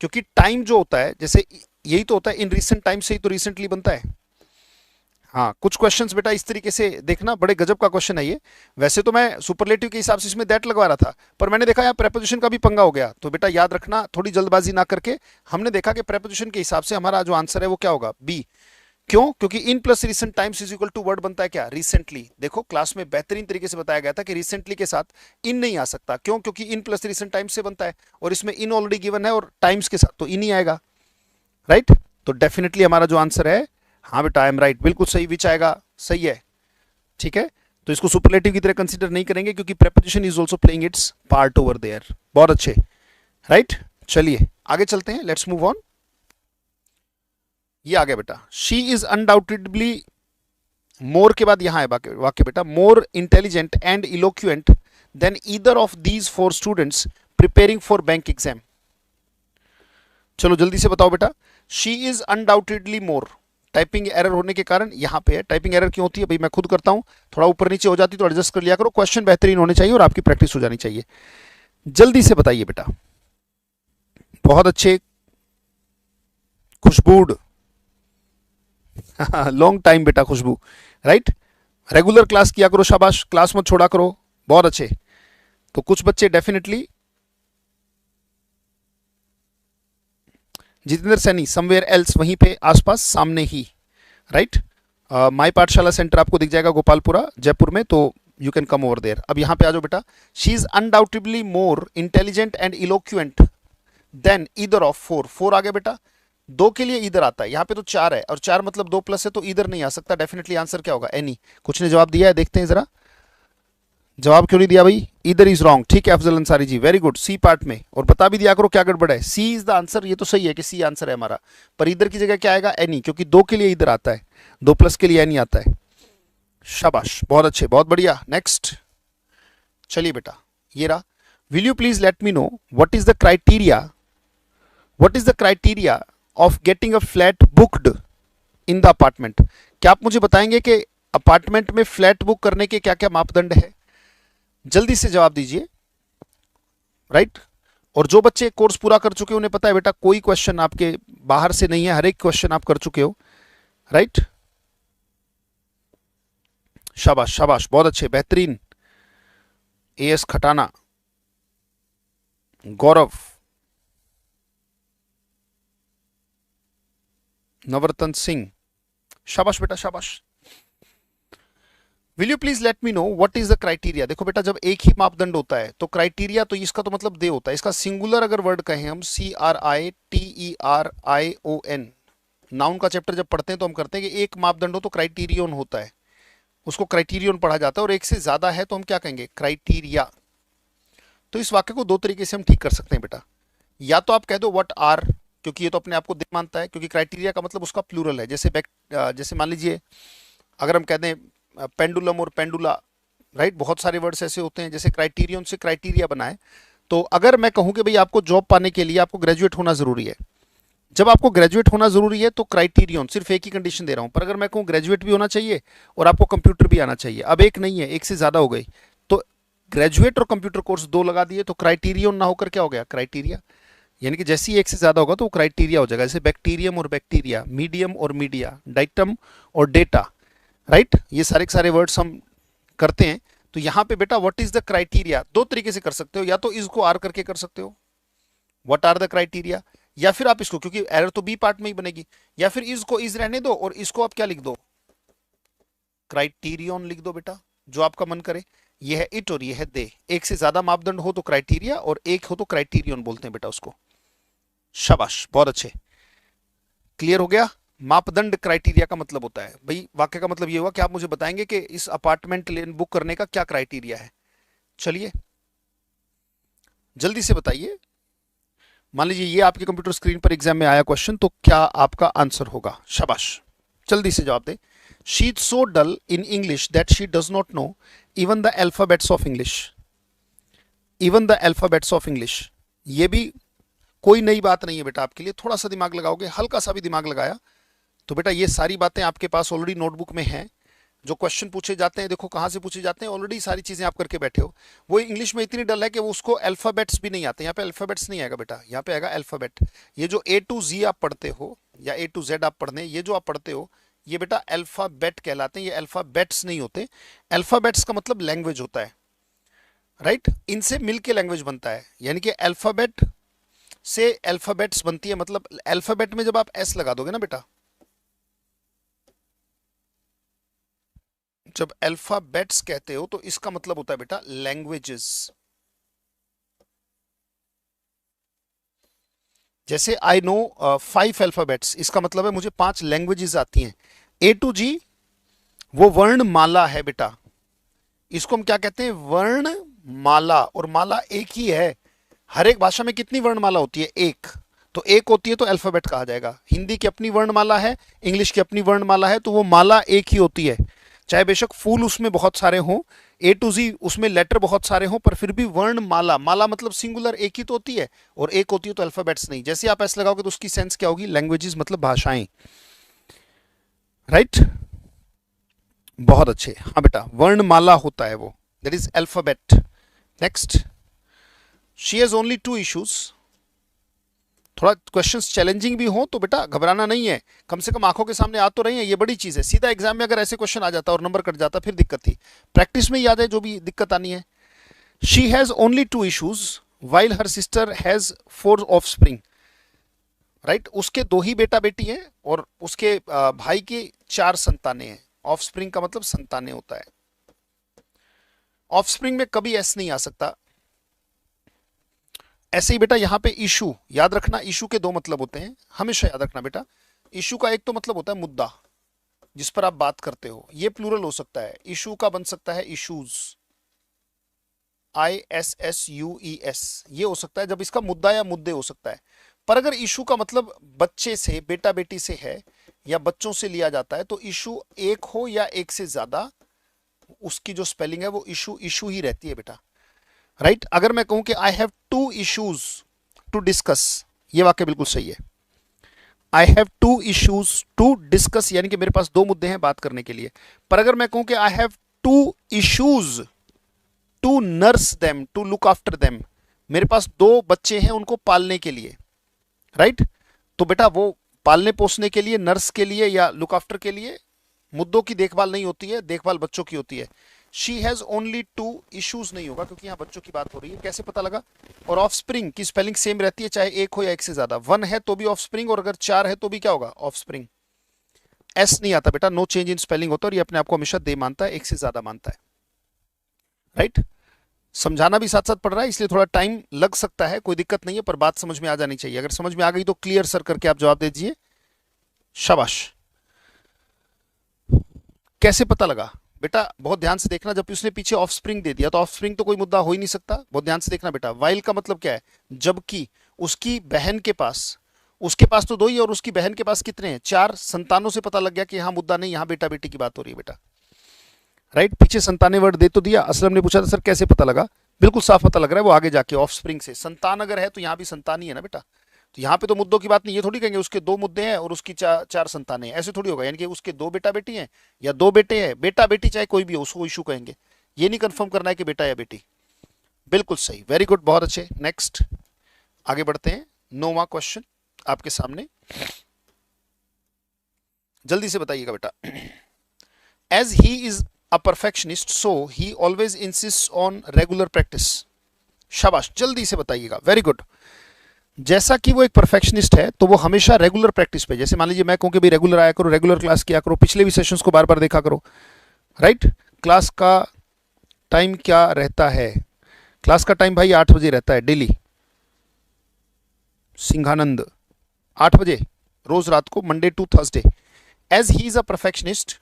क्योंकि टाइम जो होता है, जैसे यही तो होता है, इन रिसेंट टाइम से ही तो रिसेंटली बनता है। हाँ, कुछ क्वेश्चंस बेटा इस तरीके से देखना, बड़े गजब का क्वेश्चन है ये। वैसे तो मैं सुपरलेटिव के हिसाब से इसमें दैट लगवा रहा था, पर मैंने देखा यहाँ प्रेपोजिशन का भी पंगा हो गया, तो बेटा याद रखना, थोड़ी जल्दबाजी ना करके, हमने देखा कि प्रेपोजिशन के हिसाब से हमारा जो आंसर है वो क्या होगा, बी। क्यों, क्योंकि in plus recent times is equal to word बनता है क्या, रिसेंटली। देखो क्लास में बेहतरीन तरीके से बताया गया था कि रिसेंटली के साथ इन नहीं आ सकता, क्यों, क्योंकि इन प्लस रिसेंट टाइम्स से बनता है, और इसमें इन ऑलरेडी गिवन है, और टाइम्स के साथ तो इन ही आएगा, राइट। तो डेफिनेटली हमारा जो आंसर है, हाँ बेटा आई एम राइट, बिल्कुल सही, विच आएगा, सही है, ठीक है। तो इसको सुपरलेटिव की तरह कंसीडर नहीं करेंगे, क्योंकि preposition is also playing its part over there. बहुत अच्छे, राइट। चलिए आगे चलते हैं, लेट्स मूव ऑन। ये आ गया बेटा, शी इज अनडाउटेडली, मोर के बाद यहां है वाक्य बेटा, more intelligent and eloquent than either of these 4 students preparing for bank exam. चलो जल्दी से बताओ बेटा। She is undoubtedly more, typing error होने के कारण यहां पे है। टाइपिंग एरर क्यों होती है भाई, मैं खुद करता हूं, थोड़ा ऊपर नीचे हो जाती तो एडजस्ट कर लिया करो। क्वेश्चन बेहतरीन होने चाहिए और आपकी प्रैक्टिस हो जानी चाहिए। जल्दी से बताइए बेटा। बहुत अच्छे। खुशबूड लॉन्ग टाइम बेटा खुशबू, राइट। रेगुलर क्लास किया करो, शाबाश, क्लास मत छोड़ा करो, बहुत अच्छे। तो कुछ बच्चे definitely, Jitendra Saini somewhere else, वहीं पे आसपास सामने ही, राइट। माई पाठशाला सेंटर आपको दिख जाएगा गोपालपुरा जयपुर में, तो you can come over there. अब यहां पे आ जाओ बेटा। She is undoubtably more intelligent and eloquent than either of 4। 4 आ गया बेटा, 2 के लिए ईदर आता है, यहां पे तो 4 है और 4 मतलब 2 प्लस है, तो ईदर नहीं आ सकता। डेफिनेटली आंसर क्या होगा, एनी। कुछ ने जवाब दिया है, देखते हैं जरा। जवाब क्यों नहीं दिया भाई, ईदर इज रॉन्ग। ठीक है Afzal Ansari ji, very good. C part में, और बता भी दिया करो क्या गड़बड़ है। सी इज द आंसर, ये तो सही है कि सी आंसर है हमारा, पर ईदर की जगह क्या आएगा, एनी, क्योंकि 2 के लिए ईदर आता है, 2 प्लस के लिए एनी आता है। शाबाश, बहुत अच्छे, बहुत बढ़िया। नेक्स्ट चलिए बेटा, ये रहा। Will you please let me know what is the criteria, what is the criteria of getting a flat booked in the apartment. क्या आप मुझे बताएंगे कि अपार्टमेंट में फ्लैट बुक करने के क्या क्या मापदंड है। जल्दी से जवाब दीजिए, राइट। और जो बच्चे कोर्स पूरा कर चुके हैं उन्हें पता है बेटा, कोई क्वेश्चन आपके बाहर से नहीं है, हर एक क्वेश्चन आप कर चुके हो, राइट। शाबाश शाबाश, बहुत अच्छे, बेहतरीन। एएस खटाना, गौरव, नवरतन सिंह, शाबाश बेटा शाबाश। Will you please let me know what is the criteria. देखो बेटा, जब एक ही मापदंड होता है तो क्राइटेरिया, तो इसका तो मतलब दे होता है। इसका सिंगुलर अगर वर्ड कहें हम, CRITERION, नाउन का चैप्टर जब पढ़ते हैं तो हम करते हैं कि एक मापदंड हो तो क्राइटेरियन होता है, उसको क्राइटेरियन पढ़ा जाता है, और एक से ज्यादा है तो हम क्या कहेंगे, क्राइटेरिया। तो इस वाक्य को 2 तरीके से हम ठीक कर सकते हैं बेटा। या तो आप कह दो व्हाट आर, क्योंकि ये तो अपने आप को दे मानता है, क्योंकि क्राइटेरिया का मतलब उसका प्लूरल है। जैसे मान लीजिए अगर हम कह दें पेंडुलम और पेंडुला, राइट, बहुत सारे वर्ड्स ऐसे होते हैं, जैसे क्राइटेरियन से क्राइटेरिया बनाए। तो अगर मैं कहूं कि भाई आपको जॉब पाने के लिए आपको ग्रेजुएट होना जरूरी है, जब आपको ग्रेजुएट होना जरूरी है तो क्राइटेरियन, सिर्फ एक ही कंडीशन दे रहा हूं। पर अगर मैं कहूं ग्रेजुएट भी होना चाहिए और आपको कंप्यूटर भी आना चाहिए, अब एक नहीं है, एक से ज्यादा हो गई, तो ग्रेजुएट और कंप्यूटर कोर्स 2 लगा दिए तो क्राइटेरियन ना होकर क्या हो गया, क्राइटेरिया। यानी कि जैसे ही एक से ज्यादा होगा तो वो क्राइटेरिया हो जाएगा। जैसे बैक्टीरियम और बैक्टीरिया, मीडियम और मीडिया, डाइटम और डेटा, राइट। ये सारे के सारे वर्ड्स हम करते हैं। तो यहां पे बेटा व्हाट इज द क्राइटेरिया 2 तरीके से कर सकते हो, या तो इसको आर करके कर सकते हो, व्हाट आर द क्राइटेरिया, या फिर आप इसको, क्योंकि एरर तो बी पार्ट में ही बनेगी, या फिर इसको इज रहने दो और इसको आप क्या लिख दो, क्राइटेरियन लिख दो बेटा, जो आपका मन करे। ये है इट और ये है दे। एक से ज्यादा मापदंड हो तो क्राइटेरिया और एक हो तो क्राइटेरियन बोलते हैं बेटा उसको। शाबाश, बहुत अच्छे, क्लियर हो गया। मापदंड क्राइटेरिया का मतलब होता है भाई, वाक्य का मतलब ये हुआ कि आप मुझे बताएंगे कि इस अपार्टमेंट बुक करने का क्या क्राइटेरिया है। चलिए जल्दी से बताइए। मान लीजिए ये आपके कंप्यूटर स्क्रीन पर एग्जाम में आया क्वेश्चन, तो क्या आपका आंसर होगा। शाबाश, जल्दी से जवाब दे। She is so dull in English that she does not know even the alphabets of English. Even the alphabets of English, ये भी कोई नई बात नहीं है बेटा आपके लिए। थोड़ा सा दिमाग लगाओगे, हल्का सा भी दिमाग लगाया तो बेटा ये सारी बातें आपके पास ऑलरेडी नोटबुक में हैं। जो क्वेश्चन पूछे जाते हैं, देखो कहाँ से पूछे जाते हैं, ऑलरेडी सारी चीजें आप करके बैठे हो। वो इंग्लिश में इतनी डल है कि वो उसको अल्फाबेट्स भी नहीं आते। यहाँ पे अल्फाबेट्स नहीं आएगा बेटा, यहाँ पे आएगा अल्फाबेट। ये जो A to Z आप पढ़ते हो या A to Z आप पढ़ने, ये जो आप पढ़ते हो ये बेटा अल्फाबेट कहलाते हैं, ये अल्फाबेट्स नहीं होते। अल्फाबेट्स का मतलब लैंग्वेज होता है, राइट। इनसे मिलके लैंग्वेज बनता है, यानी कि अल्फाबेट से अल्फाबेट्स बनती है। मतलब अल्फाबेट में जब आप S लगा दोगे ना बेटा, जब अल्फाबेट्स कहते हो तो इसका मतलब होता है बेटा लैंग्वेजेस। जैसे आई नो 5 अल्फाबेट्स, इसका मतलब है मुझे 5 लैंग्वेजेस आती हैं। A to G वो वर्ण माला है बेटा, इसको हम क्या कहते हैं, वर्ण माला। और माला एक ही है, हर एक भाषा में कितनी वर्णमाला होती है, एक। तो एक होती है तो अल्फाबेट कहा जाएगा। हिंदी की अपनी वर्णमाला है, इंग्लिश की अपनी वर्णमाला है, तो वो माला एक ही होती है। चाहे बेशक फूल उसमें बहुत सारे हों, ए टू जी उसमें लेटर बहुत सारे हों पर फिर भी वर्ण माला, माला मतलब सिंगुलर एक ही तो होती है, और एक होती है तो अल्फाबेट्स नहीं। जैसे आप ऐसे लगाओगे तो उसकी सेंस क्या होगी, लैंग्वेजेस मतलब भाषाएं, राइट। बहुत अच्छे, हाँ बेटा वर्णमाला होता है वो, that is alphabet. Next, she has only 2 issues. थोड़ा क्वेश्चंस चैलेंजिंग भी हो तो बेटा घबराना नहीं है, कम से कम आंखों के सामने आ तो रही है, ये बड़ी चीज है। सीधा एग्जाम में अगर ऐसे क्वेश्चन आ जाता और नंबर कट जाता फिर दिक्कत थी, प्रैक्टिस में ही आ जाए जो भी दिक्कत आनी है। She has only 2 issues while her sister has 4 offspring, right. उसके 2 ही बेटा बेटी हैं और उसके भाई के 4 संतानें हैं। ऑफस्प्रिंग का मतलब संतानें होता है। ऑफस्प्रिंग में कभी एस नहीं आ सकता। ऐसे ही बेटा यहां पे इशू याद रखना, इशू के 2 मतलब होते हैं, हमेशा याद रखना बेटा। इशू का एक तो मतलब होता है मुद्दा जिस पर आप बात करते हो, ये प्लूरल हो सकता है। इशू का बन सकता है इशूज, ISSUES, ये हो सकता है जब इसका मुद्दा या मुद्दे हो सकता है। पर अगर इशू का मतलब बच्चे से, बेटा बेटी से है या बच्चों से लिया जाता है तो इशू एक हो या एक से ज्यादा, उसकी जो स्पेलिंग है वो इशू इशू ही रहती है बेटा, राइट। अगर मैं कहूं कि I have 2 issues to discuss, ये वाक्य बिल्कुल सही है। I have 2 issues to discuss यानी कि मेरे पास 2 मुद्दे हैं बात करने के लिए। पर अगर मैं कहूं कि I have 2 issues to nurse them, to look after them, मेरे पास 2 बच्चे हैं उनको पालने के लिए, राइट। तो बेटा वो पालने पोसने के लिए, नर्स के लिए या लुक आफ्टर के लिए, मुद्दों की देखभाल नहीं होती है, देखभाल बच्चों की होती है। शी हैज ओनली 2 इश्यूज नहीं होगा क्योंकि यहां बच्चों की बात हो रही है। कैसे पता लगा? और ऑफस्प्रिंग की स्पेलिंग सेम रहती है चाहे एक हो या एक से ज्यादा। 1 है तो भी ऑफस्प्रिंग और अगर 4 है तो भी क्या होगा, ऑफस्प्रिंग। एस नहीं आता बेटा, नो चेंज इन स्पेलिंग होता है, और ये अपने आप को हमेशा दे मानता है, एक से ज्यादा मानता है, राइट। समझाना भी साथ साथ पड़ रहा है इसलिए थोड़ा टाइम लग सकता है, कोई दिक्कत नहीं है, पर बात समझ में आ जानी चाहिए। अगर समझ में आ गई तो क्लियर सर करके आप जवाब दे दीजिए, शाबाश। कैसे पता लगा बेटा? बहुत ध्यान से देखना, जब उसने पीछे ऑफस्प्रिंग दे दिया तो ऑफस्प्रिंग तो कोई मुद्दा हो ही नहीं सकता। बहुत ध्यान से देखना बेटा, वाइल का मतलब क्या है, जबकि उसकी बहन के पास, उसके पास तो 2 ही और उसकी बहन के पास कितने हैं, 4 संतानों से पता लग गया कि यहां मुद्दा नहीं, यहां बेटा बेटी की बात हो रही है बेटा, राइट। पीछे संताने वर्ड दे तो दिया। असलम ने पूछा था सर कैसे पता लगा, बिल्कुल साफ पता लग रहा है, वो आगे जाके ऑफस्प्रिंग से। संतान अगर है तो यहां भी संतान ही है ना बेटा, तो यहाँ पे तो मुद्दों की बात नहीं। ये थोड़ी कहेंगे उसके 2 मुद्दे हैं और उसकी 4 संतानें हैं, ऐसे थोड़ी होगा। यानी कि उसके 2 बेटा बेटी हैं या 2 बेटे हैं, बेटा बेटी चाहे कोई भी हो उसको इशू कहेंगे। ये नहीं कंफर्म करना है कि बेटा या बेटी। बिल्कुल सही, वेरी गुड, बहुत अच्छे। नेक्स्ट आगे बढ़ते हैं। 9वां क्वेश्चन आपके सामने, जल्दी से बताइएगा बेटा। As he is a perfectionist so he always insist on regular practice. शाबाश, जल्दी से बताइएगा, वेरी गुड। जैसा कि वो एक परफेक्शनिस्ट है तो वो हमेशा रेगुलर प्रैक्टिस पे, जैसे मान लीजिए मैं कहूं कि भाई रेगुलर आया करो, रेगुलर क्लास किया करो, पिछले भी सेशंस को बार बार देखा करो, राइट। क्लास का टाइम क्या रहता है? क्लास का टाइम भाई 8 बजे रहता है डेली। सिंघानंद 8 बजे रोज रात को, Monday to Thursday. As he is a perfectionist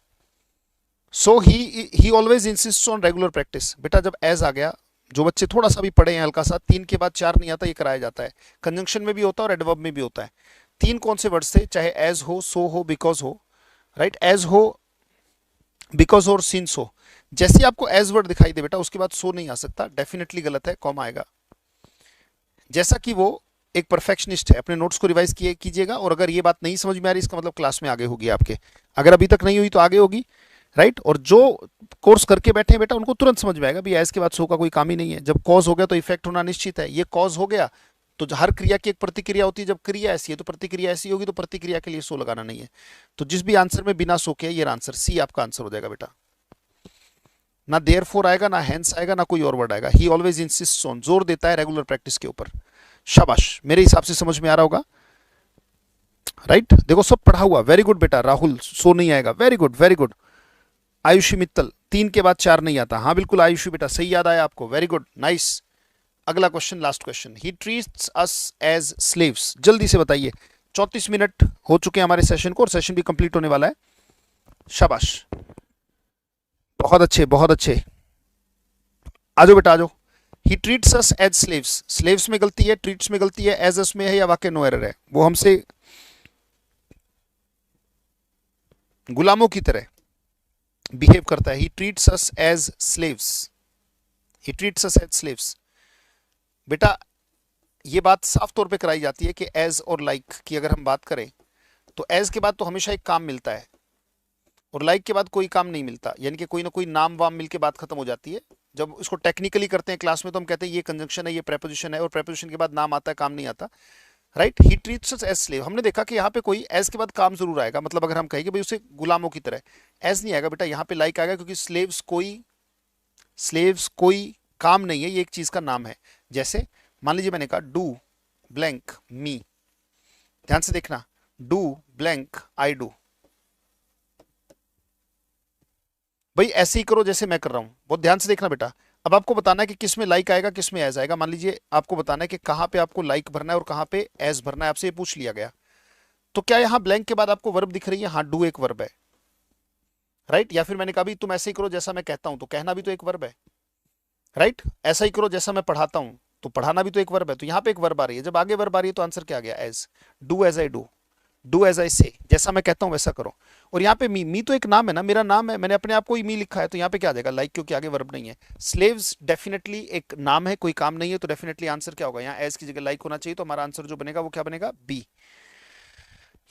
so he always insist on regular practice. बेटा जब एज आ गया, जो बच्चे थोड़ा सा भी पढ़े हैं हल्का सा, 3 के बाद 4 नहीं आता, ये कराया जाता है। कंजंक्शन में भी होता है और एडवर्ब में भी होता है। 3 कौन से वर्ड से, चाहे एज हो, सो हो, बिकॉज हो, राइट। एज हो, बिकॉज हो और सिंस हो। जैसे ही आपको एज वर्ड दिखाई दे बेटा उसके बाद सो नहीं आ सकता, डेफिनेटली गलत है, कॉमा आएगा। जैसा कि वो एक परफेक्शनिस्ट है। अपने नोट्स को रिवाइज कीजिएगा, और अगर ये बात नहीं समझ में आ रही इसका मतलब क्लास में आगे होगी आपके, अगर अभी तक नहीं हुई तो आगे होगी, राइट। और जो कोर्स करके बैठे हैं बेटा उनको तुरंत समझ में आएगा भी एज के बाद सो का कोई काम ही नहीं है। जब कॉज हो गया तो इफेक्ट होना निश्चित है। ये कॉज हो गया तो हर क्रिया की एक प्रतिक्रिया होती है, जब क्रिया ऐसी है तो प्रतिक्रिया ऐसी होगी, तो प्रतिक्रिया के लिए सो लगाना नहीं है। तो जिस भी आंसर में बिना सो के, ये आंसर सी आपका आंसर हो जाएगा बेटा। ना देयरफॉर आएगा, ना हेंस आएगा, ना कोई और वर्ड आएगा। ही ऑलवेज इंसिस्ट्स ऑन, जोर देता है रेगुलर प्रैक्टिस के ऊपर। शाबाश, मेरे हिसाब से समझ में आ रहा होगा, राइट। देखो सब पढ़ा हुआ, वेरी गुड बेटा। राहुल सो नहीं आएगा, very good very good. Ayushi Mittal 3 के बाद 4 नहीं आता, हाँ बिल्कुल आयुषी बेटा, सही याद आया आपको, वेरी गुड, नाइस। अगला question, last question. He treats us as slaves. जल्दी से बताइए, 34 मिनट हो चुके हैं हमारे सेशन को और सेशन भी कंप्लीट होने वाला है। शाबाश, बहुत अच्छे बहुत अच्छे। आ जाओ बेटा आ जाओ। He treats us as slaves. Slaves में गलती है, ट्रीट्स में गलती है, एज अस में है या वाक्य नो एरर है, वो हमसे गुलामों की तरह, बिहेव करता है, he treats us as slaves, he treats us as slaves. बेटा ये बात साफ तौर पे कराई जाती है कि एज और लाइक की अगर हम बात करें तो एज के बाद तो हमेशा एक काम मिलता है और लाइक के बाद कोई काम नहीं मिलता, यानी कि कोई ना कोई नाम वाम मिलके बात खत्म हो जाती है। जब इसको टेक्निकली करते हैं क्लास में तो हम कहते हैं ये कंजंक्शन है, ये प्रेपोजिशन है, और प्रेपोजिशन के बाद नाम आता है, काम नहीं आता। Right, he treats us as slave. हमने देखा कि यहाँ पे कोई एज के बाद काम जरूर आएगा, मतलब अगर हम कहेंगे भाई उसे गुलामों की तरह, एज नहीं आएगा बेटा, यहाँ पे लाइक आएगा, क्योंकि स्लेव्स कोई काम नहीं है, ये एक चीज का नाम है। जैसे मान लीजिए मैंने कहा डू ब्लैंक मी, ध्यान से देखना, डू ब्लैंक आई डू। भाई ऐसे ही करो जैसे मैं कर रहा हूं, बहुत ध्यान से देखना बेटा। अब आपको बताना है कि किस में लाइक आएगा, किस में एज आएगा। मान लीजिए आपको बताना है कि कहां पे आपको लाइक भरना है और कहां पे एज भरना है, आपसे ये पूछ लिया गया। तो क्या यहां ब्लैंक के बाद आपको वर्ब दिख रही है? हाँ, डू एक वर्ब है, राइट। या फिर मैंने कहा भी तुम ऐसे ही करो जैसा मैं कहता हूं, तो कहना भी तो एक वर्ब है, राइट। ऐसा ही करो जैसा मैं पढ़ाता हूं, तो पढ़ाना भी तो एक वर्ब है। तो यहां पे एक वर्ब आ रही है, जब आगे वर्ब आ रही है तो आंसर क्या आ गया? As. Do as I do, do as I say, जैसा मैं कहता हूं वैसा करो। और यहाँ पे मी तो एक नाम है ना, मेरा नाम है, मैंने अपने आप को ही मी लिखा है, तो यहाँ पे क्या आ जाएगा? लाइक, क्योंकि आगे वर्ब नहीं है। स्लेव्स डेफिनेटली एक नाम है, कोई काम नहीं है, तो डेफिनेटली आंसर क्या होगा? यहाँ एज की जगह लाइक होना चाहिए, तो हमारा आंसर जो बनेगा वो क्या बनेगा? बी।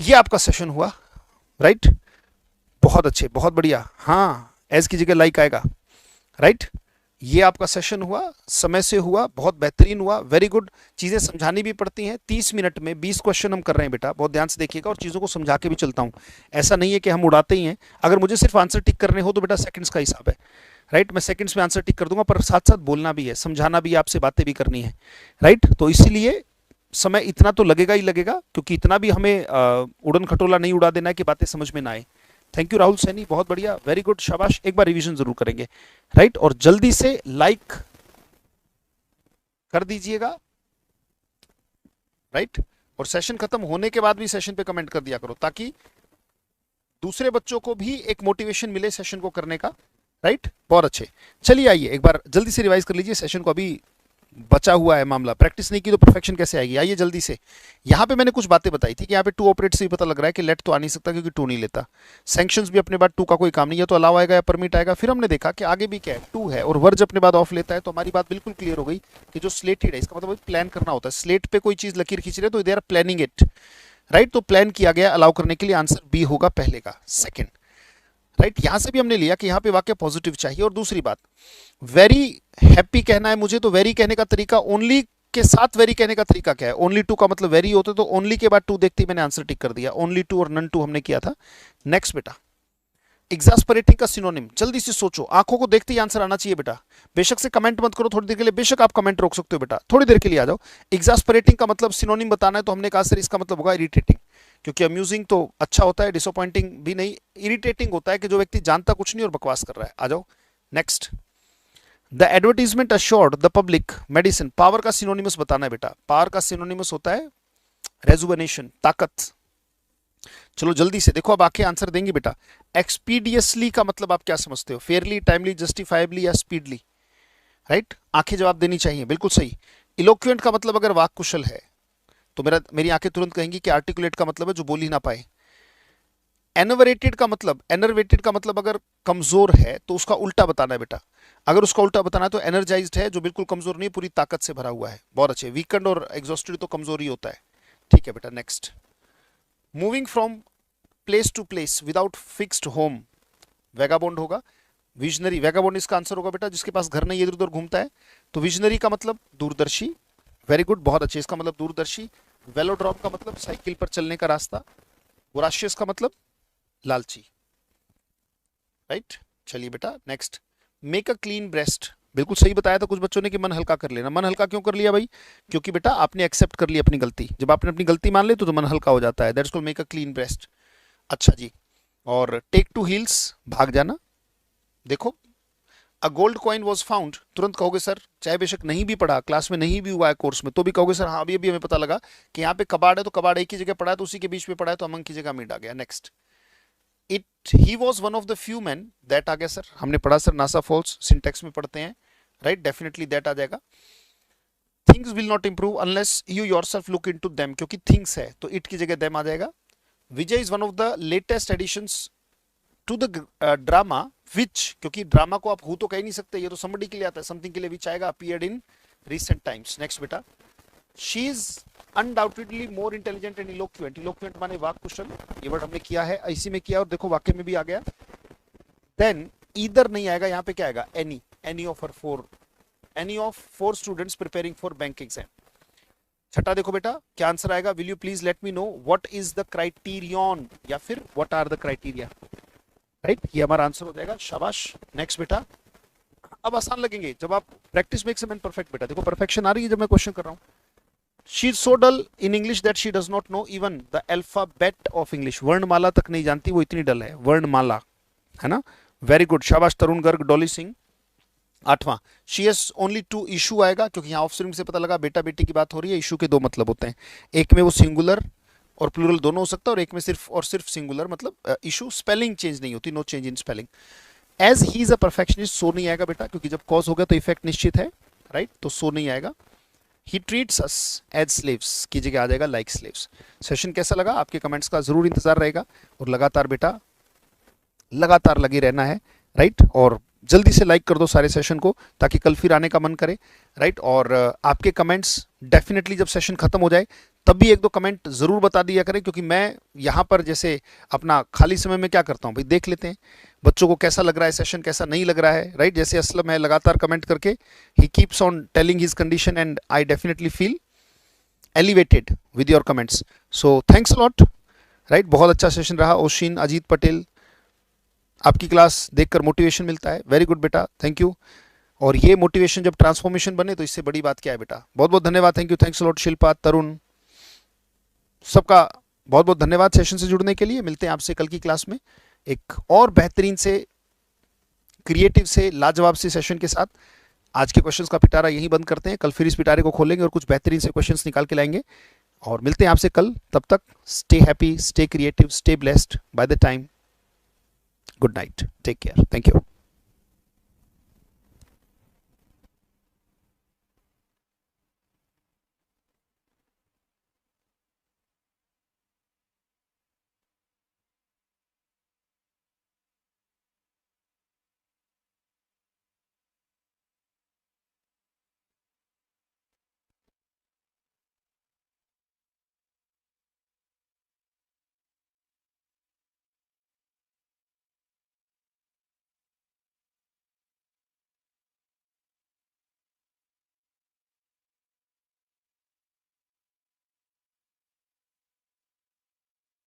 ये आपका सेशन हुआ, राइट। बहुत अच्छे, बहुत बढ़िया। हाँ, एज की जगह लाइक आएगा, राइट। ये आपका सेशन हुआ, समय से हुआ, बहुत बेहतरीन हुआ, वेरी गुड। चीजें समझानी भी पड़ती हैं। 30 मिनट में 20 क्वेश्चन हम कर रहे हैं बेटा, बहुत ध्यान से देखिएगा, और चीजों को समझा के भी चलता हूं। ऐसा नहीं है कि हम उड़ाते ही हैं। अगर मुझे सिर्फ आंसर टिक करने हो तो बेटा सेकंड्स का हिसाब है, राइट। मैं सेकंड्स में आंसर टिक कर दूंगा, पर साथ साथ बोलना भी है, समझाना भी है, आपसे बातें भी करनी है, राइट। तो इसीलिए समय इतना तो लगेगा ही लगेगा, क्योंकि इतना भी हमें उड़न खटोला नहीं उड़ा देना है कि बातें समझ में ना आए। थैंक यू राहुल सैनी, बहुत बढ़िया, वेरी गुड, शाबाश। एक बार रिवीजन जरूर करेंगे, राइट। और जल्दी से लाइक कर दीजिएगा, राइट। और सेशन खत्म होने के बाद भी सेशन पे कमेंट कर दिया करो, ताकि दूसरे बच्चों को भी एक मोटिवेशन मिले सेशन को करने का, राइट। बहुत अच्छे। चलिए आइए एक बार जल्दी से रिवाइज कर लीजिए सेशन को, अभी बचा हुआ है मामला। प्रैक्टिस नहीं की तो परफेक्शन कैसे आएगी? आइए जल्दी से। यहां पे मैंने कुछ बातें बताई थी कि यहाँ पे टू ऑपरेट से भी पता लग रहा है कि लेट तो आ नहीं सकता, क्योंकि टू नहीं लेता। सैंक्शंस भी अपने बाद टू का कोई काम नहीं है, तो अलाउ आएगा या परमिट आएगा। फिर हमने देखा कि आगे भी क्या है, टू है, और वर्ज अपने बाद ऑफ लेता है। तो हमारी बात बिल्कुल क्लियर हो गई कि जो स्लेटेड है, इसका मतलब प्लान करना होता है। स्लेट पे कोई चीज लकीर खींच रहे तो they are planning it, right. तो प्लान किया गया अलाउ करने के लिए, आंसर बी होगा पहले का, सेकेंड, राइट। यहां से भी हमने लिया कि यहां पे वाक्य पॉजिटिव चाहिए। और दूसरी बात, वेरी हैप्पी कहना है मुझे, तो वेरी कहने का तरीका, ओनली के साथ वेरी कहने का तरीका क्या है? ओनली टू का मतलब वेरी होते, तो ओनली के बाद टू देखते ही मैंने आंसर टिक कर दिया। ओनली टू और नन टू हमने किया था। नेक्स्ट बेटा, एग्जास्परेटिंग का सिनोनिम, जल्दी से सोचो, आंखों को देखते ही आंसर आना चाहिए बेटा। बेशक से कमेंट मत करो थोड़ी देर के लिए, बेशक आप कमेंट रोक सकते हो बेटा, थोड़ी देर के लिए आ जाओ। एग्जास्परेटिंग का मतलब सिनोनिम बताना है, तो हमने कहा सर इसका मतलब होगा इरिटेटिंग, क्योंकि अम्यूजिंग तो अच्छा होता है, डिसअपॉइंटिंग भी नहीं। इरिटेटिंग होता है कि जो व्यक्ति जानता कुछ नहीं और बकवास कर रहा है। आ जाओ next. The advertisement assured the public medicine, power का सिनोनिमस बताना है बेटा। पावर का सिनोनिमस होता है रेजुवेनेशन, ताकत। चलो जल्दी से देखो, अब आंखें आंसर देंगी बेटा। एक्सपीडियसली का मतलब आप क्या समझते हो? फेयरली, टाइमली, जस्टिफाइबली या स्पीडली, राइट। आंखें जवाब देनी चाहिए, बिल्कुल सही। इलोक्वेंट का मतलब अगर वाक कुशल है, तो मेरी आंखें तुरंत कहेंगी कि आर्टिकुलेट का मतलब है जो बोल ही ना पाए। एनर्वेटेड का मतलब अगर कमजोर है तो उसका उल्टा बताना है बेटा। अगर उसका उल्टा बताना है तो एनर्जाइज्ड है, जो बिल्कुल कमजोर नहीं, पूरी ताकत से भरा हुआ है। बहुत अच्छे। वीकेंड और एग्जॉस्टेड तो कमजोरी होता है, ठीक है बेटा। Next, moving from place to place without fixed home, vagabond होगा। विजनरी, वेगाबोंड इसका आंसर होगा बेटा, जिसके पास घर नहीं, इधर उधर घूमता है। तो विजनरी का मतलब दूरदर्शी, वेरी गुड, बहुत अच्छे, इसका मतलब दूरदर्शी। वेलोड्रॉम का मतलब साइकिल पर चलने का रास्ता। वोराशियस का मतलब लालची, राइट। चलिए बेटा next, make a clean breast, बिल्कुल सही बताया था कुछ बच्चों ने कि मन हल्का कर लेना। मन हल्का क्यों कर लिया भाई? क्योंकि बेटा आपने एक्सेप्ट कर ली अपनी गलती। जब आपने अपनी गलती मान ली तो मन हल्का हो जाता है। That's called make a clean breast. अच्छा जी। और टेक टू हील्स, भाग जाना। देखो, a gold coin was found, तुरंत कहोगे सर, चाहे बेशक नहीं भी पढ़ा, क्लास में नहीं भी हुआ है, कोर्स में, तो भी कहोगे सर हाँ अभी अभी हमें पता लगा कि यहाँ पे कबाड़ है, तो कबाड़ एक ही जगह पड़ा है, तो उसी के बीच में पड़ा है, तो अमंग की जगह मीट आ गया। Next, it he was one of the few men, that आ गया सर, हमने पढ़ा सर, नासा फॉल्स, सिंटेक्स में पढ़ते हैं, राइट। डेफिनेटली दैट आ जाएगा। Things will not improve unless you yourself look into them, क्योंकि थिंग्स है तो इट की जगह देम आ जाएगा। Vijay is one of the latest additions to the drama which, क्योंकि ड्रामा को आप हु तो कह ही नहीं सकते, ये तो समबडी के लिए आता है, समथिंग के लिए विच आएगा, appeared in recent times. Next बेटा, she is undoubtedly more intelligent and eloquent. Eloquent माने वाक कुशल, ये वर्ड हमने किया है, इसी में किया और देखो वाक्य में भी आ गया। देन ईदर नहीं आएगा, यहाँ पे क्या आएगा, any of her four, any of four students preparing for bank exam. छठा देखो बेटा क्या आंसर आएगा, will you please let me know what is the criterion, या फिर what are the criteria, right, ये हमारा आंसर हो जाएगा, शाबाश। नेक्स्ट बेटा, अब आसान लगेंगे जब आप practice makes a man perfect. बेटा देखो परफेक्शन आ रही है जब मैं क्वेश्चन कर रहा हूं। She is so dull in English that she does not know even the alphabet of English. वर्णमाला तक नहीं जानती, वो इतनी डल है, वर्णमाला, है ना, वेरी गुड, शाबाश तरुण गर्ग, डॉली सिंह। आठवां, she has only two issue आएगा, क्योंकि यहाँ ऑफस्प्रिंग से पता लगा बेटा बेटी की बात हो रही है, इशू के दो मतलब होते हैं, एक में वो सिंगुलर और प्लूरल दोनों हो सकता है, और एक में सिर्फ और सिर्फ सिंगुलर, मतलब इशू, स्पेलिंग चेंज नहीं होती, no change in spelling. As he is a perfectionist, so नहीं आएगा बेटा, क्योंकि जब कॉज होगा तो इफेक्ट निश्चित है, राइट, तो सो नहीं आएगा। He treats us as slaves की जगह आ जाएगा लाइक स्लेव्स। सेशन कैसा लगा, आपके कमेंट्स का जरूर इंतजार रहेगा, और लगातार बेटा लगातार लगे रहना है, राइट, और जल्दी से लाइक कर दो सारे सेशन को, ताकि कल फिर आने का मन करे, राइट। और आपके कमेंट्स डेफिनेटली जब सेशन खत्म हो जाए तब भी एक दो कमेंट जरूर बता दिया करें, क्योंकि मैं यहाँ पर जैसे अपना खाली समय में क्या करता हूँ भाई, देख लेते हैं बच्चों को कैसा लग रहा है सेशन, कैसा नहीं लग रहा है, राइट। जैसे असलम है लगातार कमेंट करके, he keeps on telling his condition and I definitely feel elevated with your comments, so thanks lot, right. बहुत अच्छा सेशन रहा। ओशिन, अजीत पटेल, आपकी क्लास देखकर मोटिवेशन मिलता है, वेरी गुड बेटा, थैंक यू। और ये मोटिवेशन जब ट्रांसफॉर्मेशन बने तो इससे बड़ी बात क्या है बेटा। बहुत बहुत धन्यवाद, thank you, thanks lot. Shilpa, Tarun, सबका बहुत बहुत धन्यवाद सेशन से जुड़ने के लिए। मिलते हैं आपसे कल की क्लास में एक और बेहतरीन से, क्रिएटिव से, लाजवाब से सेशन के साथ। आज के क्वेश्चंस का पिटारा यहीं बंद करते हैं, कल फिर इस पिटारे को खोलेंगे और कुछ बेहतरीन से क्वेश्चंस निकाल के लाएंगे, और मिलते हैं आपसे कल। तब तक stay happy, stay creative, stay blessed, by the time, good night, take care, thank you.